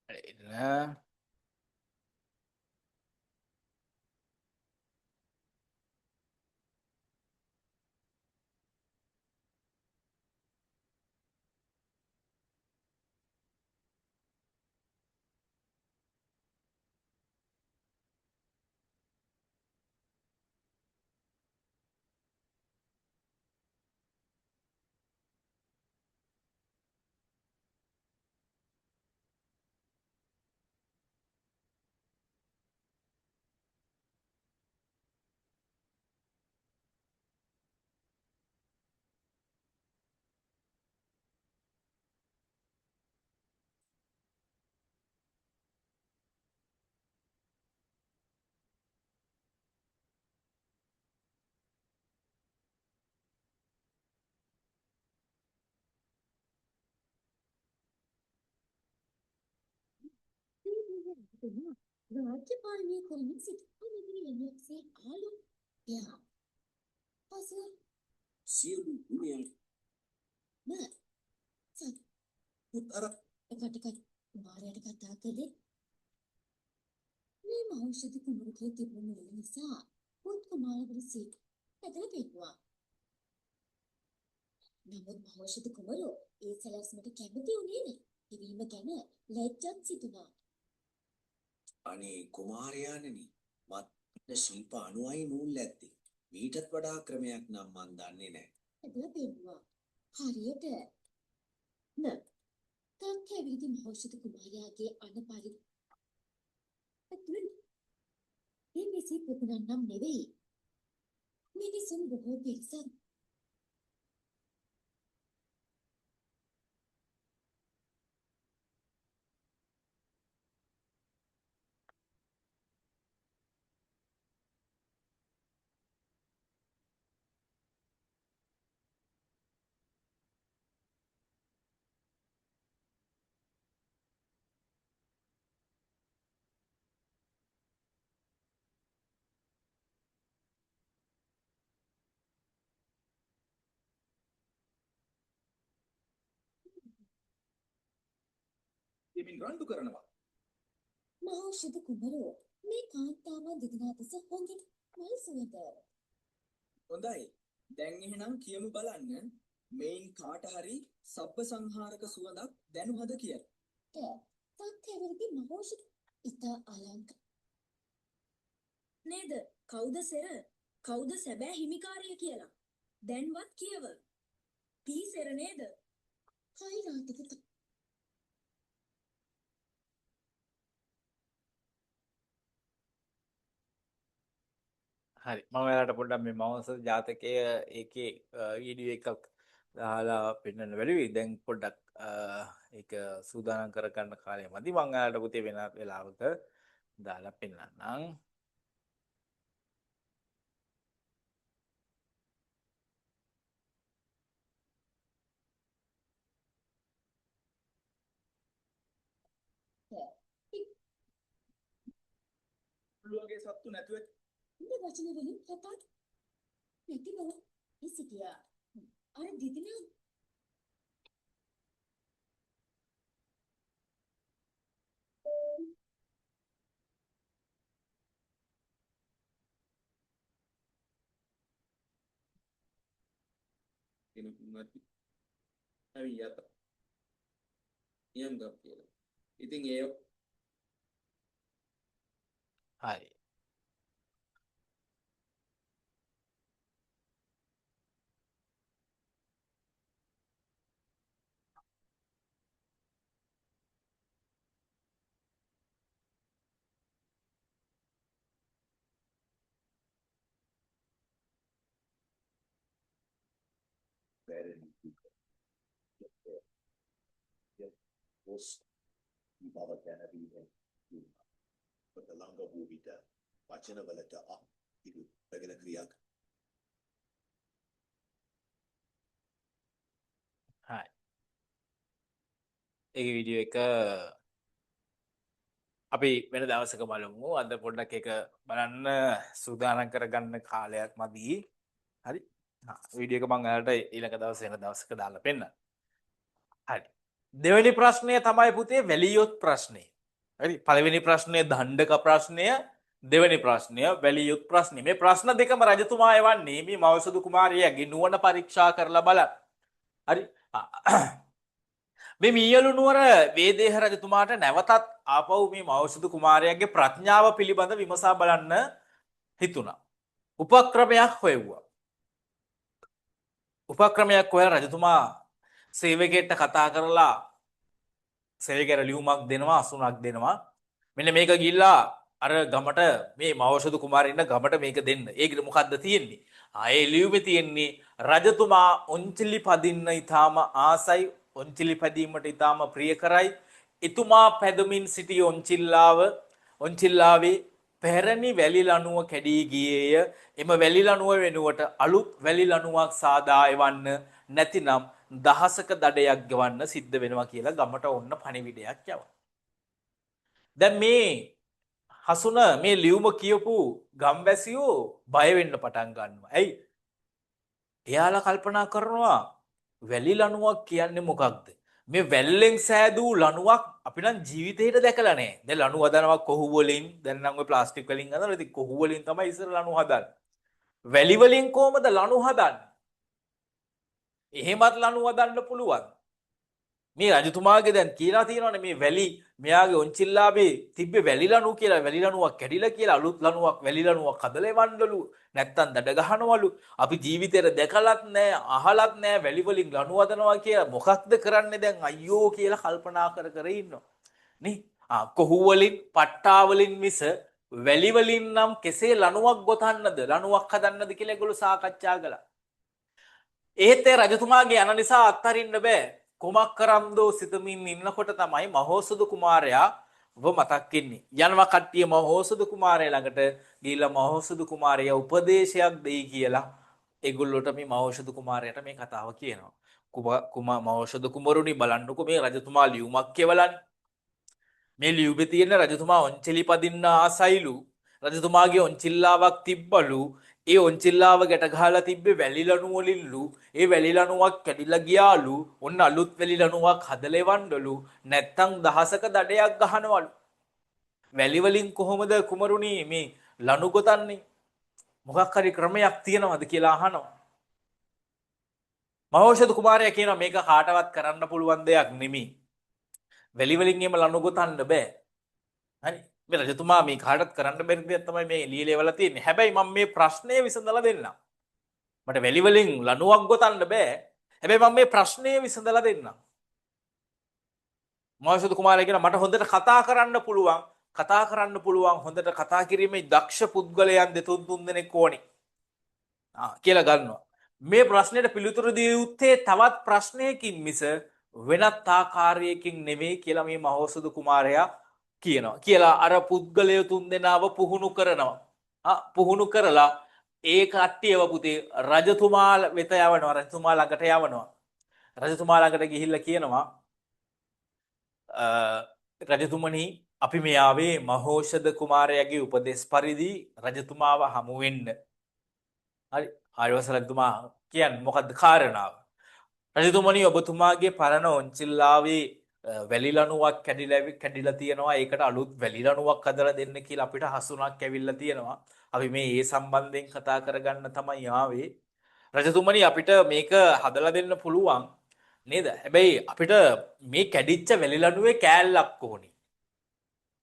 එන්න. राज्य पालने करने से से आलू या फसल සියලු ගුණයන් නෑ සත් පුත් අර එකට මාරයට කතා කළේ මේ ඖෂධ කුමරුකේ තිබුණ නිසා පුත් කුමාරවරු සිත් ඇදලා පෙන්නවා. නමුත් ඖෂධ කුමරු ඒ සැලැස්මට කැමති වුණේ නෑ. ඉවීම ගැන ලැජ්ජත් සිතුනා. අනේ කුමාරයාණනි මත් ශිල්ප අණුවයි නූල් ඇත්තේ. මීටත් වඩා ක්‍රමයක් නම් මන් දන්නේ නෑ. ඇදලා පෙන්නවා. හරියට නෑ. තත්ත්වයේදී ඖෂධ කුමාරයාගේ අනපරි මේ මෙසේ පුදුනන්නම් නෙවෙයි. මිනිසුන් බොහෝ පිරිසක් දෙමින් රණ්ඩු කරනවා. ඖෂධ කුමරු මේ කාන්තාව දෙදෙනා දෙස හොඳින් මල් සුවඳ. හොඳයි. දැන් එහෙනම් කියමු බලන්න මේන් කාට හරි සබ්බ සංහාරක සුවඳක් දැනුහද කියලා. තත්ත්වයේදී ඖෂධ ඉතා අලංක නේද? කවුද සෙර? කවුද සැබෑ හිමිකාරය කියලා? දැන්වත් කියව. පී සෙර නේද? කෛරාටික හරි මම ඔයාලට පොඩ්ඩක් මේ මවුස ජාතකය ඒකේ වීඩියෝ එකක් දාලා පෙන්වන්න බැලුවේ. දැන් පොඩ්ඩක් ඒක සූදානම් කරගන්න කාලය මදි. මම ඔයාලට පුතේ වෙන වෙලාවක දාලා පෙන්නන්නම්. පුළුවගේ සත්තු නැතුව ඉන්න වචන වලින් කතා නැති බව සිටියා. අර දෙදෙනා කෙනෙකුත් ඇවි යත. නියම් ගම් කියලා. ඉතින් ඒ හරි පොස් බව දැනවීම කොට ළඟ වූ විට වචනවලට ඉදු ප්‍රගෙන ක්‍රියාවක් හරි ඒ වීඩියෝ එක අපි වෙන දවසක බලමු. අද පොඩ්ඩක් එක බලන්න සූදානම් කරගන්න කාලයක් මදි. හරි වීඩියෝ එක මම ඔයාලට ඊළඟ දවසේ වෙන දවසක දාලා පෙන්නන්න. හරි දෙවෙනි ප්‍රශ්නය තමයි පුතේ වැලියොත් ප්‍රශ්නය. හරි පළවෙනි ප්‍රශ්නය දණ්ඩක ප්‍රශ්නය දෙවෙනි ප්‍රශ්නය වැලියුත් ප්‍රශ්නය. මේ ප්‍රශ්න දෙකම රජතුමා එවන්නේ මේ මෞසුදු කුමාරයාගේ නුවණ පරීක්ෂා කරලා බලන්න. හරි මේ මීයලු නුවර වේදේහ රජතුමාට නැවතත් ආපහු මේ මෞසුදු කුමාරයාගේ ප්‍රඥාව පිළිබඳ විමසා බලන්න හිතුණා. උපක්‍රමයක් හොයුවා. උපක්‍රමයක් හොයලා රජතුමා සේවකයෙක්ට කතා කරලා සේවකයට ලියුමක් දෙනවා අසුනක් දෙනවා. මෙන්න මේක ගිහිල්ලා අර ගමට මේ මෞසුදු කුමාරින්න ගමට මේක දෙන්න. ඒකද මොකද්ද තියෙන්නේ? ආයේ ලියුමේ තියෙන්නේ රජතුමා ඔන්චිලි පදින්න ඊටාම ආසයි, ඔන්චිලි පැදීමට ඊටාම ප්‍රිය කරයි. එතුමා පැදමින් සිටි ඔන්චිල්ලාවේ පැරණි වැලි ලණුව කැඩී ගියේය. එම වැලි ලණුව වෙනුවට අලුත් වැලි ලණුවක් සාදා එවන්න, නැතිනම් දහසක දඩයක් ගවන්න සිද්ධ වෙනවා කියලා ගමට ඔන්න පණිවිඩයක් යවනවා. දැන් මේ හසුන මේ ලියුම කියපු ගම්වැසියෝ බය වෙන්න පටන් ගන්නවා. ඇයි? එයාලා කල්පනා කරනවා වැලි ලණුවක් කියන්නේ මොකක්ද? මේ වැල්ලෙන් සෑදූ ලණුවක් අපි නම් ජීවිතේට දැකලා නැහැ. දැන් ලණු හදනවා කොහු වලින්, දැන් නම් ඔය ප්ලාස්ටික් වලින් හදනවා. ඉතින් කොහු වලින් තමයි ඉස්සර ලණු හදන්නේ. වැලි වලින් කොහමද ලණු හදන්නේ? එහෙමත් ලණු හදන්න පුළුවන්. මේ රජතුමාගේ දැන් කියලා තියෙනවානේ මේ වැලි මෙයාගේ ඔන්චිල්ලාවේ තිබ්බේ වැලි ලණු කියලා. වැලි ලණුවක් කැඩිලා කියලා අලුත් ලණුවක් වැලි ලණුවක් හදලා එවන්නලු. නැත්තම් දඩ ගහනවලු. අපි ජීවිතේට දැකලත් නැහැ, අහලත් නැහැ වැලි වලින් ලණු හදනවා කියලා. මොකක්ද කරන්නේ දැන් අයියෝ කියලා කල්පනා කර කර ඉන්නවා. නේ? කොහු වලින්, පට්ටා වලින් මිස වැලි වලින් නම් කෙසේ ලණුවක් ගොතන්නද, ලණුවක් හදන්නද කියලා ඒගොල්ලෝ සාකච්ඡා කළා. ඒත් ඒ රජතුමාගේ යන නිසා අත්හරින්න බෑ. කුමක් කරම්දෝ සිතමින් ඉන්නකොට තමයි මහෝසුදු කුමාරයා මතක් වෙන්නේ. යනවා කට්ටිය මහෝසුදු කුමාරයා ළඟට ගිහිල්ලා මහෝසුදු පුමාරයා උපදේශයක් දෙයි කියලා ඒගොල්ලොට මේ මහෝසුදු කුමාරයාට මේ කතාව කියනවා. මහෝසුදු කුමරුනි බලන්නකෝ මේ රජතුමා ලියුමක් කියවලානේ. මේ ලියුමේ තියෙන රජතුමා ඔන්චිලි පදින්න ආසයිලු. රජතුමාගේ ඔන්චිල්ලාවක් තිබ්බලු. ඒ ඔන්චිල්ලාව ගැට ගහලා තිබ්බේ වැලි ලණු වලින්ලු. ඒ වැලි ලණුවක් කැඩිලා ගියාලු. ඔන්න අලුත් වැලි ලණුවක් හදලා එවන්නලු. නැත්තම් දහසක දඩයක් ගහනවලු. වැලි වලින් කොහොමද කුමරුනි මේ ලණු ගොතන්නේ? මොකක් හරි ක්‍රමයක් තියෙනවද කියලා අහනවා. මහෝෂධ කුමාරයා කියනවා මේක කාටවත් කරන්න පුළුවන් දෙයක් නෙමෙයි. වැලි වලින් එහෙම ලණු ගොතන්න බෑ. හරි. මේ රජතුමා මේ කාටවත් කරන්න බැරි දෙයක් තමයි මේ ලියලේවලා තියෙන්නේ. හැබැයි මම මේ ප්‍රශ්නය විසඳලා දෙන්නම්. මට වැලි වලින් ලණුවක් ගොතන්න බෑ. හැබැයි මම මේ ප්‍රශ්නය විසඳලා දෙන්නම්. මහෝෂධ කුමාරයා කියනවා මට හොඳට කතා කරන්න පුළුවන්. හොඳට කතා කිරීමේ දක්ෂ පුද්ගලයන් දෙතුන් තුන් දෙනෙක් ඕනේ. කියලා ගන්නවා. මේ ප්‍රශ්නෙට පිළිතුරු දිය යුත්තේ තවත් ප්‍රශ්නයකින් මිස වෙනත් ආකාරයකින් නෙමෙයි කියලා මේ මහෝසුදු කුමාරයා කියනවා. කියලා අර පුද්ගලය තුන් දෙනාව පුහුණු කරනවා. පුහුණු කරලා ඒ කට්ටියව පුතේ රජතුමා වෙත යවනවා. රජතුමා ළඟට යවනවා. රජතුමා ළඟට ගිහිල්ලා කියනවා රජතුමනි අපි මේ ආවේ මහෝෂධ කුමාරයාගේ උපදේශ පරිදි රජතුමාව හමු වෙන්න. හරි. ආර්යවංශ රජතුමා කියන්නේ මොකද්ද කාරණාව? රජතුමනි ඔබතුමාගේ පරණ ඔන්චිල්ලාවේ වැලි ලණුවක් කැඩිලා තියෙනවා. ඒකට අලුත් වැලි ලණුවක් හදලා දෙන්න කියලා අපිට හසුනක් ඇවිල්ලා තියෙනවා. අපි මේ ඒ සම්බන්ධයෙන් කතා කරගන්න තමයි ආවේ. රජතුමනි අපිට මේක හදලා දෙන්න පුළුවන් නේද? හැබැයි අපිට මේ කැඩිච්ච වැලි ලණුවේ කෑල්ලක් ඕනේ.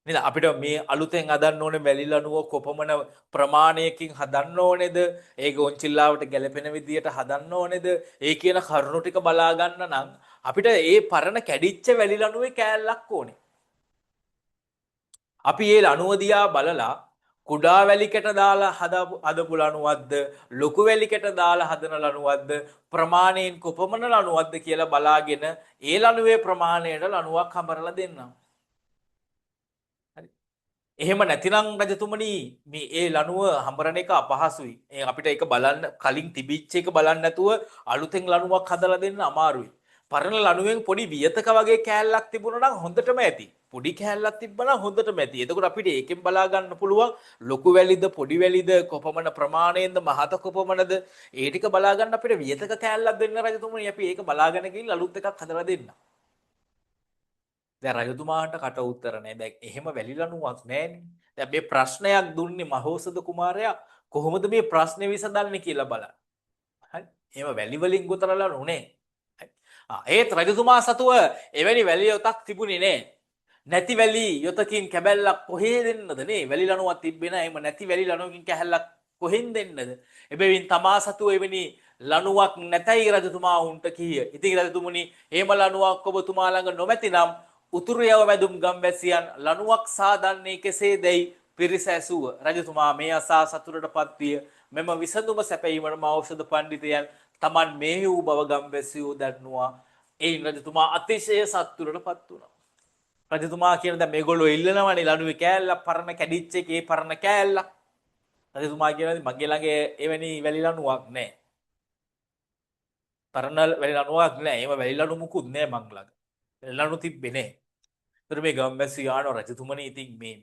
නේද? අපිට මේ අලුතෙන් හදන්න ඕනේ වැලි ලණුව කොපමණ ප්‍රමාණයකින් හදන්න ඕනේද? ඒක ඔන්චිල්ලාවට ගැලපෙන විදියට හදන්න ඕනේද? ඒ කියන කරුණු ටික බලා ගන්න නම් අපිට ඒ පරණ කැඩිච්ච වැලි ලණුවේ කෑල්ලක් ඕනේ. අපි මේ ලණුව දිහා බලලා කුඩා වැලි කැට දාලා හදපු ලණුවක්ද ලොකු වැලි කැට දාලා හදන ලණුවක්ද ප්‍රමාණයෙන් කොපමණ ලණුවක්ද කියලා බලාගෙන ඒ ලණුවේ ප්‍රමාණයට ලණුවක් හඹරලා දෙන්නම්. එහෙම නැතිනම් රජතුමනි මේ ඒ ලණුව හඹරන එක අපහසුයි. අපිට ඒක බලන්න කලින් තිබිච්ච එක බලන්න නැතුව අලුතෙන් ලණුවක් හදලා දෙන්න අමාරුයි. පරණ ලණුවෙන් පොඩි වියතක වගේ කෑල්ලක් තිබුණා නම් හොඳටම ඇති. පොඩි කෑල්ලක් තිබ්බනම් හොඳටම ඇති. එතකොට අපිට ඒකෙන් බලා ගන්න පුළුවන් ලොකු වැලිද පොඩි වැලිද කොපමණ ප්‍රමාණයෙන්ද මහත කොපමණද ඒ ටික බලා ගන්න අපිට වියතක කෑල්ලක් දෙන්න රජතුමනි අපි ඒක බලාගෙන ගිහින් අලුත් එකක් හදලා දෙන්න. දැන් රජතුමාට කට උත්තර නැහැ. දැන් එහෙම වැලි ලණුවක් නැහැනේ. දැන් මේ ප්‍රශ්නයක් දුන්නේ මහෝසද කුමාරයා කොහොමද මේ ප්‍රශ්නේ විසඳන්නේ කියලා බලන්න. හරි. එහෙම වැලි වලින් ගොතරලා නුනේ. ඒත් රජතුමා සතුව එවැනි වැලි යොතක් තිබුණේ නැහැ. නැති වැලි යොතකින් කැබැල්ලක් කොහේ දෙන්නද නේ? වැලි ලණුවක් තිබ්බේ නැහැ. එහෙම නැති වැලි ලණුවකින් කැහැල්ලක් කොහෙන් දෙන්නද? එබැවින් තමා සතුව එවැනි ලණුවක් නැතයි රජතුමා උන්ට කීය. ඉතින් රජතුමනි, එහෙම ලණුවක් ඔබතුමා ළඟ නොමැතිනම් උතුරු යව මැදුම් ගම්වැසියන් ලණුවක් සාදන්නේ කෙසේදැයි පිරිස ඇසුව. රජතුමා මේ අසා සතුටටපත් විය. මෙම විසඳුම සැපයීමට ඖෂධ පඬිතයන් තමන් මෙහි වූ බව ගම්වැසියෝ දන්නවා. එයින් රජතුමා අතිශය සතුටටපත් වුණා. රජතුමා කියන දැන් මේගොල්ලෝ ඉල්ලනවනේ ලණුවේ කෑල්ලක්, පරණ කැඩිච්ච එකේ පරණ කෑල්ලක්. රජතුමා කියනවා මගේ ළඟ එවැනි වැලි ලණුවක් නැහැ. පරණ වැලි ලණුවක් නැහැ. එහෙම වැලි ලණු මුකුත් නැහැ මං ළඟ. වැලි ලණු තිබ්බේ නැහැ. ඒතර මේ ගම්වැසියෝ ආනෝ රජතුමනි, ඉතින් මේ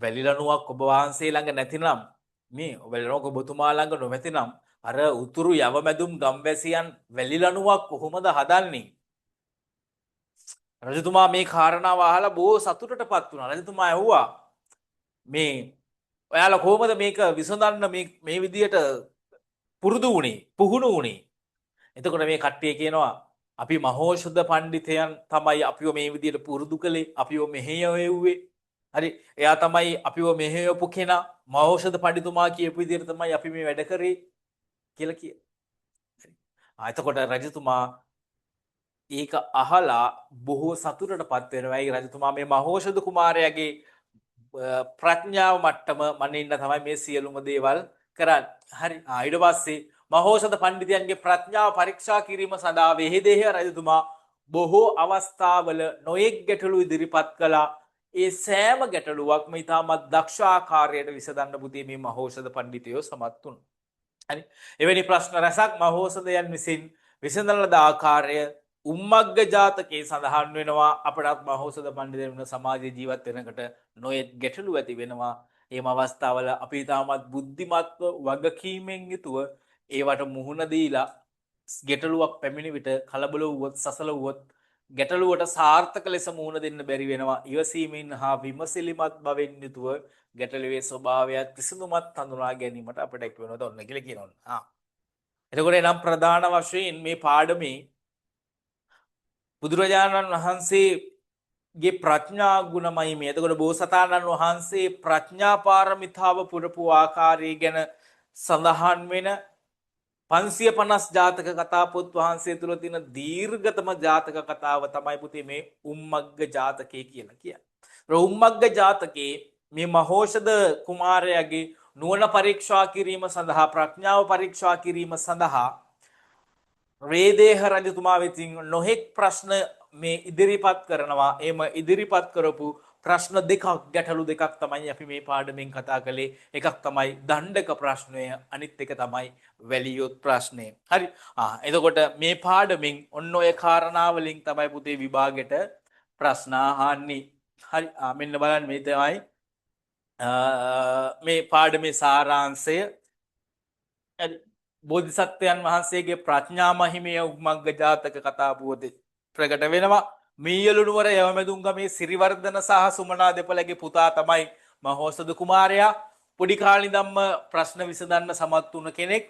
වැලි ලණුවක් ඔබ වහන්සේ ළඟ නැතිනම්, මේ වැලි ලණුවක් ඔබතුමා ළඟ නොමැතිනම් අර උතුරු යවමැදුම් ගම්වැසියන් වැලි ලණුවක් කොහොමද හදන්නේ? රජතුමා මේ කාරණාව අහලා බොහෝ සතුටටපත් වුණා. රජතුමා ඇහුවා මේ ඔයාලා කොහොමද මේක විසඳන්න මේ විදියට පුරුදු වුණේ, පුහුණු වුණේ? එතකොට මේ කට්ටිය කියනවා අපි මහෝෂධ පඬිතයන් තමයි අපිව මේ විදියට පුරුදු කළේ, අපිව මෙහෙයවෙව්වේ. හරි, එයා තමයි අපිව මෙහෙයවපු කෙනා. මහෝෂධ පඬිතුමා කියපු විදියට තමයි අපි මේ වැඩ කරේ කියලා කිය. හරි. එතකොට රජතුමා ඒක අහලා බොහෝ සතුටටපත් වෙනවා. ඒ රජතුමා මේ මහෝෂධ කුමාරයාගේ ප්‍රඥාව මට්ටම මනින්න තමයි මේ සියලුම දේවල් කරන්නේ. හරි. ඊට පස්සේ මහෝෂධ පඬිතුයන්ගේ ප්‍රඥාව පරීක්ෂා කිරීම සඳහා වෙහෙදෙහ රජතුමා බොහෝ අවස්ථාවල නොයෙක් ගැටලු ඉදිරිපත් කළා. ඒ සෑම ගැටලුවක්ම ඉතාමත් දක්ෂ ආකාරයට විසඳන්න පුතේ මේ මහෝෂධ පඬිතුයෝ සමත් වුණා. හරි. එවැනි ප්‍රශ්න රැසක් මහෝෂධයන් විසින් විසඳන ලද ආකාරය උම්මග්ග ජාතකයේ සඳහන් වෙනවා. අපටත් මහෝෂධ පඬිතුයන් වෙන සමාජයේ ජීවත් වෙනකොට නොයෙක් ගැටලු ඇති වෙනවා. එහෙම අවස්ථාවල අපි ඉතාමත් බුද්ධිමත්ව වගකීමෙන් යුතුව ඒවට මුහුණ දීලා ගැටලුවක් පැමිණි විට කලබල වුවොත්, සසල වුවොත් ගැටලුවට සාර්ථක ලෙස මුහුණ දෙන්න බැරි වෙනවා. ඉවසීමෙන් හා විමසිලිමත් බවෙන් යුතුව ගැටලුවේ ස්වභාවයත් විසඳුමත් හඳුනා ගැනීමට අපිට එක් වෙනවද ඔන්න කියලා කියනවා. එතකොට එනම් ප්‍රධාන වශයෙන් මේ පාඩමේ බුදුරජාණන් වහන්සේගේ ප්‍රඥා ගුණමයි මේ. එතකොට බෝසතාණන් වහන්සේ ප්‍රඥා පාරමිතාව පුරපු ආකාරය ගැන සඳහන් වෙන 550 ජාතක කතා පොත් වහන්සේ තුල තියෙන දීර්ඝතම ජාතක කතාව තමයි පුතේ මේ උම්මග්ග ජාතකය කියලා කියන්නේ. උම්මග්ග ජාතකයේ මේ මහෝෂධ කුමාරයාගේ නුවණ පරීක්ෂා කිරීම සඳහා, ප්‍රඥාව පරීක්ෂා කිරීම සඳහා වේදේහ රජතුමා වෙතින් නොහෙක් ප්‍රශ්න මේ ඉදිරිපත් කරනවා. එම ඉදිරිපත් කරපු ප්‍රශ්න දෙකක්, ගැටලු දෙකක් තමයි අපි මේ පාඩමෙන් කතා කළේ. එකක් තමයි දණ්ඩක ප්‍රශ්නය, අනිත් එක තමයි වැලියොත් ප්‍රශ්නය. හරි. එතකොට මේ පාඩමෙන් ඔන්න ඔය කාරණා වලින් තමයි පුතේ විභාගෙට ප්‍රශ්න අහන්නේ. හරි. මෙන්න බලන්න මේ තමයි මේ පාඩමේ සාරාංශය. බෝධිසත්වයන් වහන්සේගේ ප්‍රඥා මහිමය උම්මග්ග ජාතක කතා පුවතේ ප්‍රකට වෙනවා. මීයලු නුවර යවමැදුම් ගමේ සිරිවර්ධන සහ සුමනා දෙපළගේ පුතා තමයි මහෝසධ කුමාරයා. පොඩි කාලේ ඉඳන්ම ප්‍රශ්න විසඳන්න සමත් වුණ කෙනෙක්.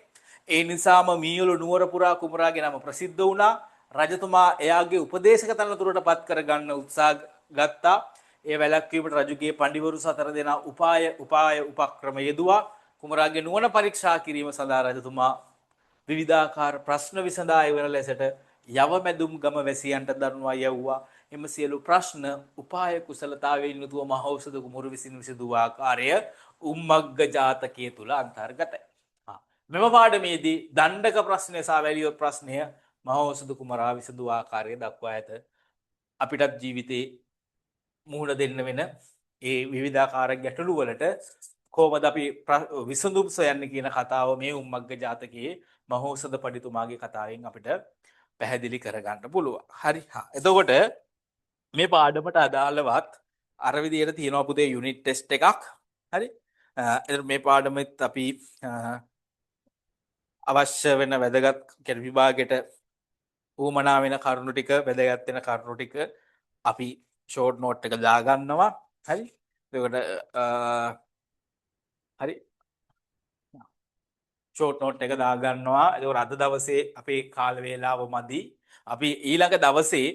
ඒ නිසාම මීයලු නුවර පුරා කුමරාගේ නම ප්‍රසිද්ධ වුණා. රජතුමා එයාගේ උපදේශක තනතුරට පත් කරගන්න උත්සාහ ගත්තා. ඒ වැළැක්වීමට රජුගේ පඬිවරු 4 දෙනා උපාය උපක්‍රම යෙදුවා. කුමරාගේ නුවණ පරීක්ෂා කිරීම සඳහා රජතුමා විවිධාකාර ප්‍රශ්න විසඳා ඉවර ලෙසට යවමැදුම් ගම වැසියන්ට දන්වා යවුවා. එම සියලු ප්‍රශ්න උපාය කුසලතාවයෙන් යුතුව මහෞෂධ කුමරු විසින් විසඳු ආකාරය උම්මග්ග ජාතකයේ තුල අන්තර්ගතයි. මෙම පාඩමේදී දණ්ඩක ප්‍රශ්නය සහ වැලියොත් ප්‍රශ්නය මහෞෂධ කුමරා විසඳු ආකාරය දක්වා ඇත. අපිටත් ජීවිතේ මුහුණ දෙන්න වෙන ඒ විවිධාකාර ගැටලු වලට කොහොමද අපි විසඳුම් සොයන්නේ කියන කතාව මේ උම්මග්ග ජාතකයේ මහෝසධ පඬිතුමාගේ කතාවෙන් අපිට පැහැදිලි කරගන්න පුළුවන්. හරි. එතකොට මේ පාඩමට අදාළවත් අර විදියට තියෙනවා පුතේ යුනිට් ටෙස්ට් එකක්. හරි. එතකොට මේ පාඩමෙත් අපි අවශ්‍ය වෙන වැදගත් විභාගෙට ඌමනා වෙන කරුණු ටික වැදගත් වෙන කරුණු ටික අපි ෂෝට් නෝට් එක දාගන්නවා. හරි. එතකොට හරි ෂෝට් නෝට් එක දාගන්නවා. එතකොට අද දවසේ අපේ කාල වේලාව මදි. අපි ඊළඟ දවසේ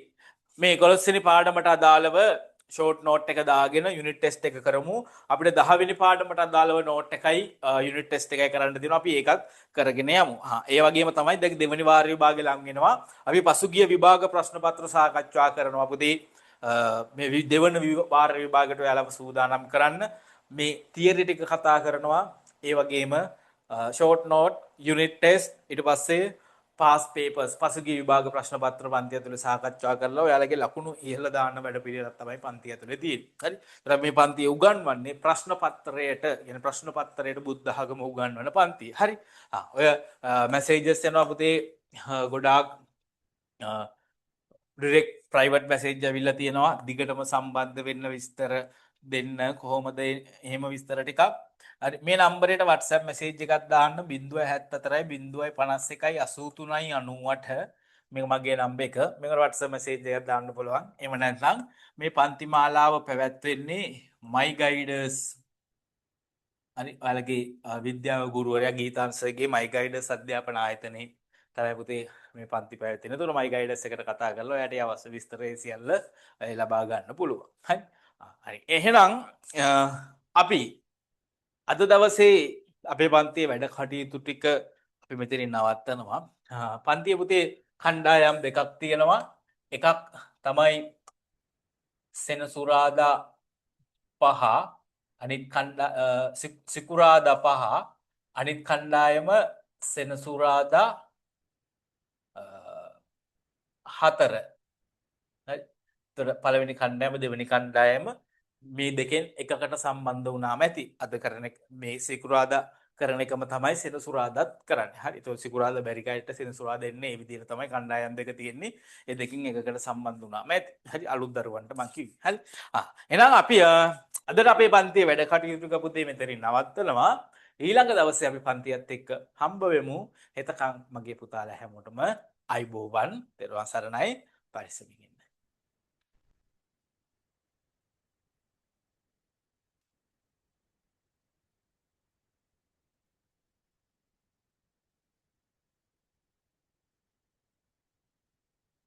මේ 11 වෙනි පාඩමට අදාළව ෂෝට් නෝට් එක දාගෙන යුනිට් ටෙස්ට් එක කරමු. අපිට 10 වෙනි පාඩමට අදාළව නෝට් එකයි යුනිට් ටෙස්ට් එකයි කරන්න දෙනවා. අපි ඒකත් කරගෙන යමු. ඒ වගේම තමයි දැන් දෙවෙනි වාර විභාගෙ ලඟ වෙනවා. අපි පසුගිය විභාග ප්‍රශ්න පත්‍ර සාකච්ඡා කරනවා පුතේ. මේ දෙවන වාර විභාගයට ඔයාලව සූදානම් කරන්න. මේ තියරි ටික කතා කරනවා. ඒ වගේම ෂෝට් නෝට් යුනිට් ටෙස්ට් ඊට පස්සේ පාස් පේපර්ස් පසුගිය විභාග ප්‍රශ්න පත්‍ර පන්ති ඇතුලේ සාකච්ඡා කරලා ඔයාලගේ ලකුණු ඉහළ දාන්න වැඩ පිළිවෙලක් තමයි පන්ති ඇතුලේ තියෙන්නේ. හරි. ඒතර මේ පන්තිය උගන්වන්නේ ප්‍රශ්න පත්‍රයට, يعني ප්‍රශ්න පත්‍රයට බුද්ධ ධර්ම උගන්වන පන්තිය. හරි. ඔය මැසේජස් යනවා පුතේ ගොඩාක් ඩිරෙක්ට් ප්‍රයිවට් මැසේජ් ඇවිල්ලා තියෙනවා. දිගටම සම්බන්ධ වෙන්න විස්තර දෙන්න කොහොමද එහෙම විස්තර ටිකක්. හරි මේ නම්බරයට WhatsApp මැසේජ් එකක් දාන්න 074යි 051යි 83යි 98 මේක මගේ නම්බර එක. මේකට WhatsApp මැසේජ් එකක් දාන්න පුළුවන්. එහෙම නැත්නම් මේ පන්ති මාලාව පැවැත්වෙන්නේ My Guiders හරි ඔයාලගේ විද්‍යාව ගුරුවරයා ගීතාංශගේ My Guiders අධ්‍යාපන ආයතනයේ තමයි පුතේ මේ පන්ති පැවැත්වෙන්නේ. ඒතකොට My Guiders එකට කතා කරලා ඔයාට අවශ්‍ය විස්තරය සියල්ල ලබා ගන්න පුළුවන්. හරි. හරි. එහෙනම් අපි අද දවසේ අපේ පන්තියේ වැඩ කටයුතු ටික අපි මෙතනින් නවත්තනවා. පන්තියේ පුතේ කණ්ඩායම් දෙකක් තියෙනවා. එකක් තමයි සෙනසුරාදා 5 අනිත් සිකුරාදා 5 අනිත් කණ්ඩායම සෙනසුරාදා 4. හරි. ඒතර පළවෙනි කණ්ඩායම දෙවෙනි කණ්ඩායම මේ දෙකෙන් එකකට සම්බන්ධ වුණාම ඇති. අද කරන මේ සිකුරාදා කරන එකම තමයි සෙනසුරාදාත් කරන්නේ. හරි. ඒක සිකුරාදා බැරි කයට සෙනසුරාදා එන්නේ. මේ විදිහට තමයි කණ්ඩායම් දෙක තියෙන්නේ. ඒ දෙකෙන් එකකට සම්බන්ධ වුණාම ඇති. හරි. අලුත් දරුවන්ට මම කිව්වේ. හරි. එහෙනම් අපි අදට අපේ පන්තියේ වැඩ කටයුතු කපුතේ මෙතනින් නවත්තනවා. ඊළඟ දවසේ අපි පන්තියත් එක්ක හම්බ වෙමු. එතකන් මගේ පුතාලා හැමෝටම අයිබෝවන්. ත්වන් සරණයි. පරිස්සමින්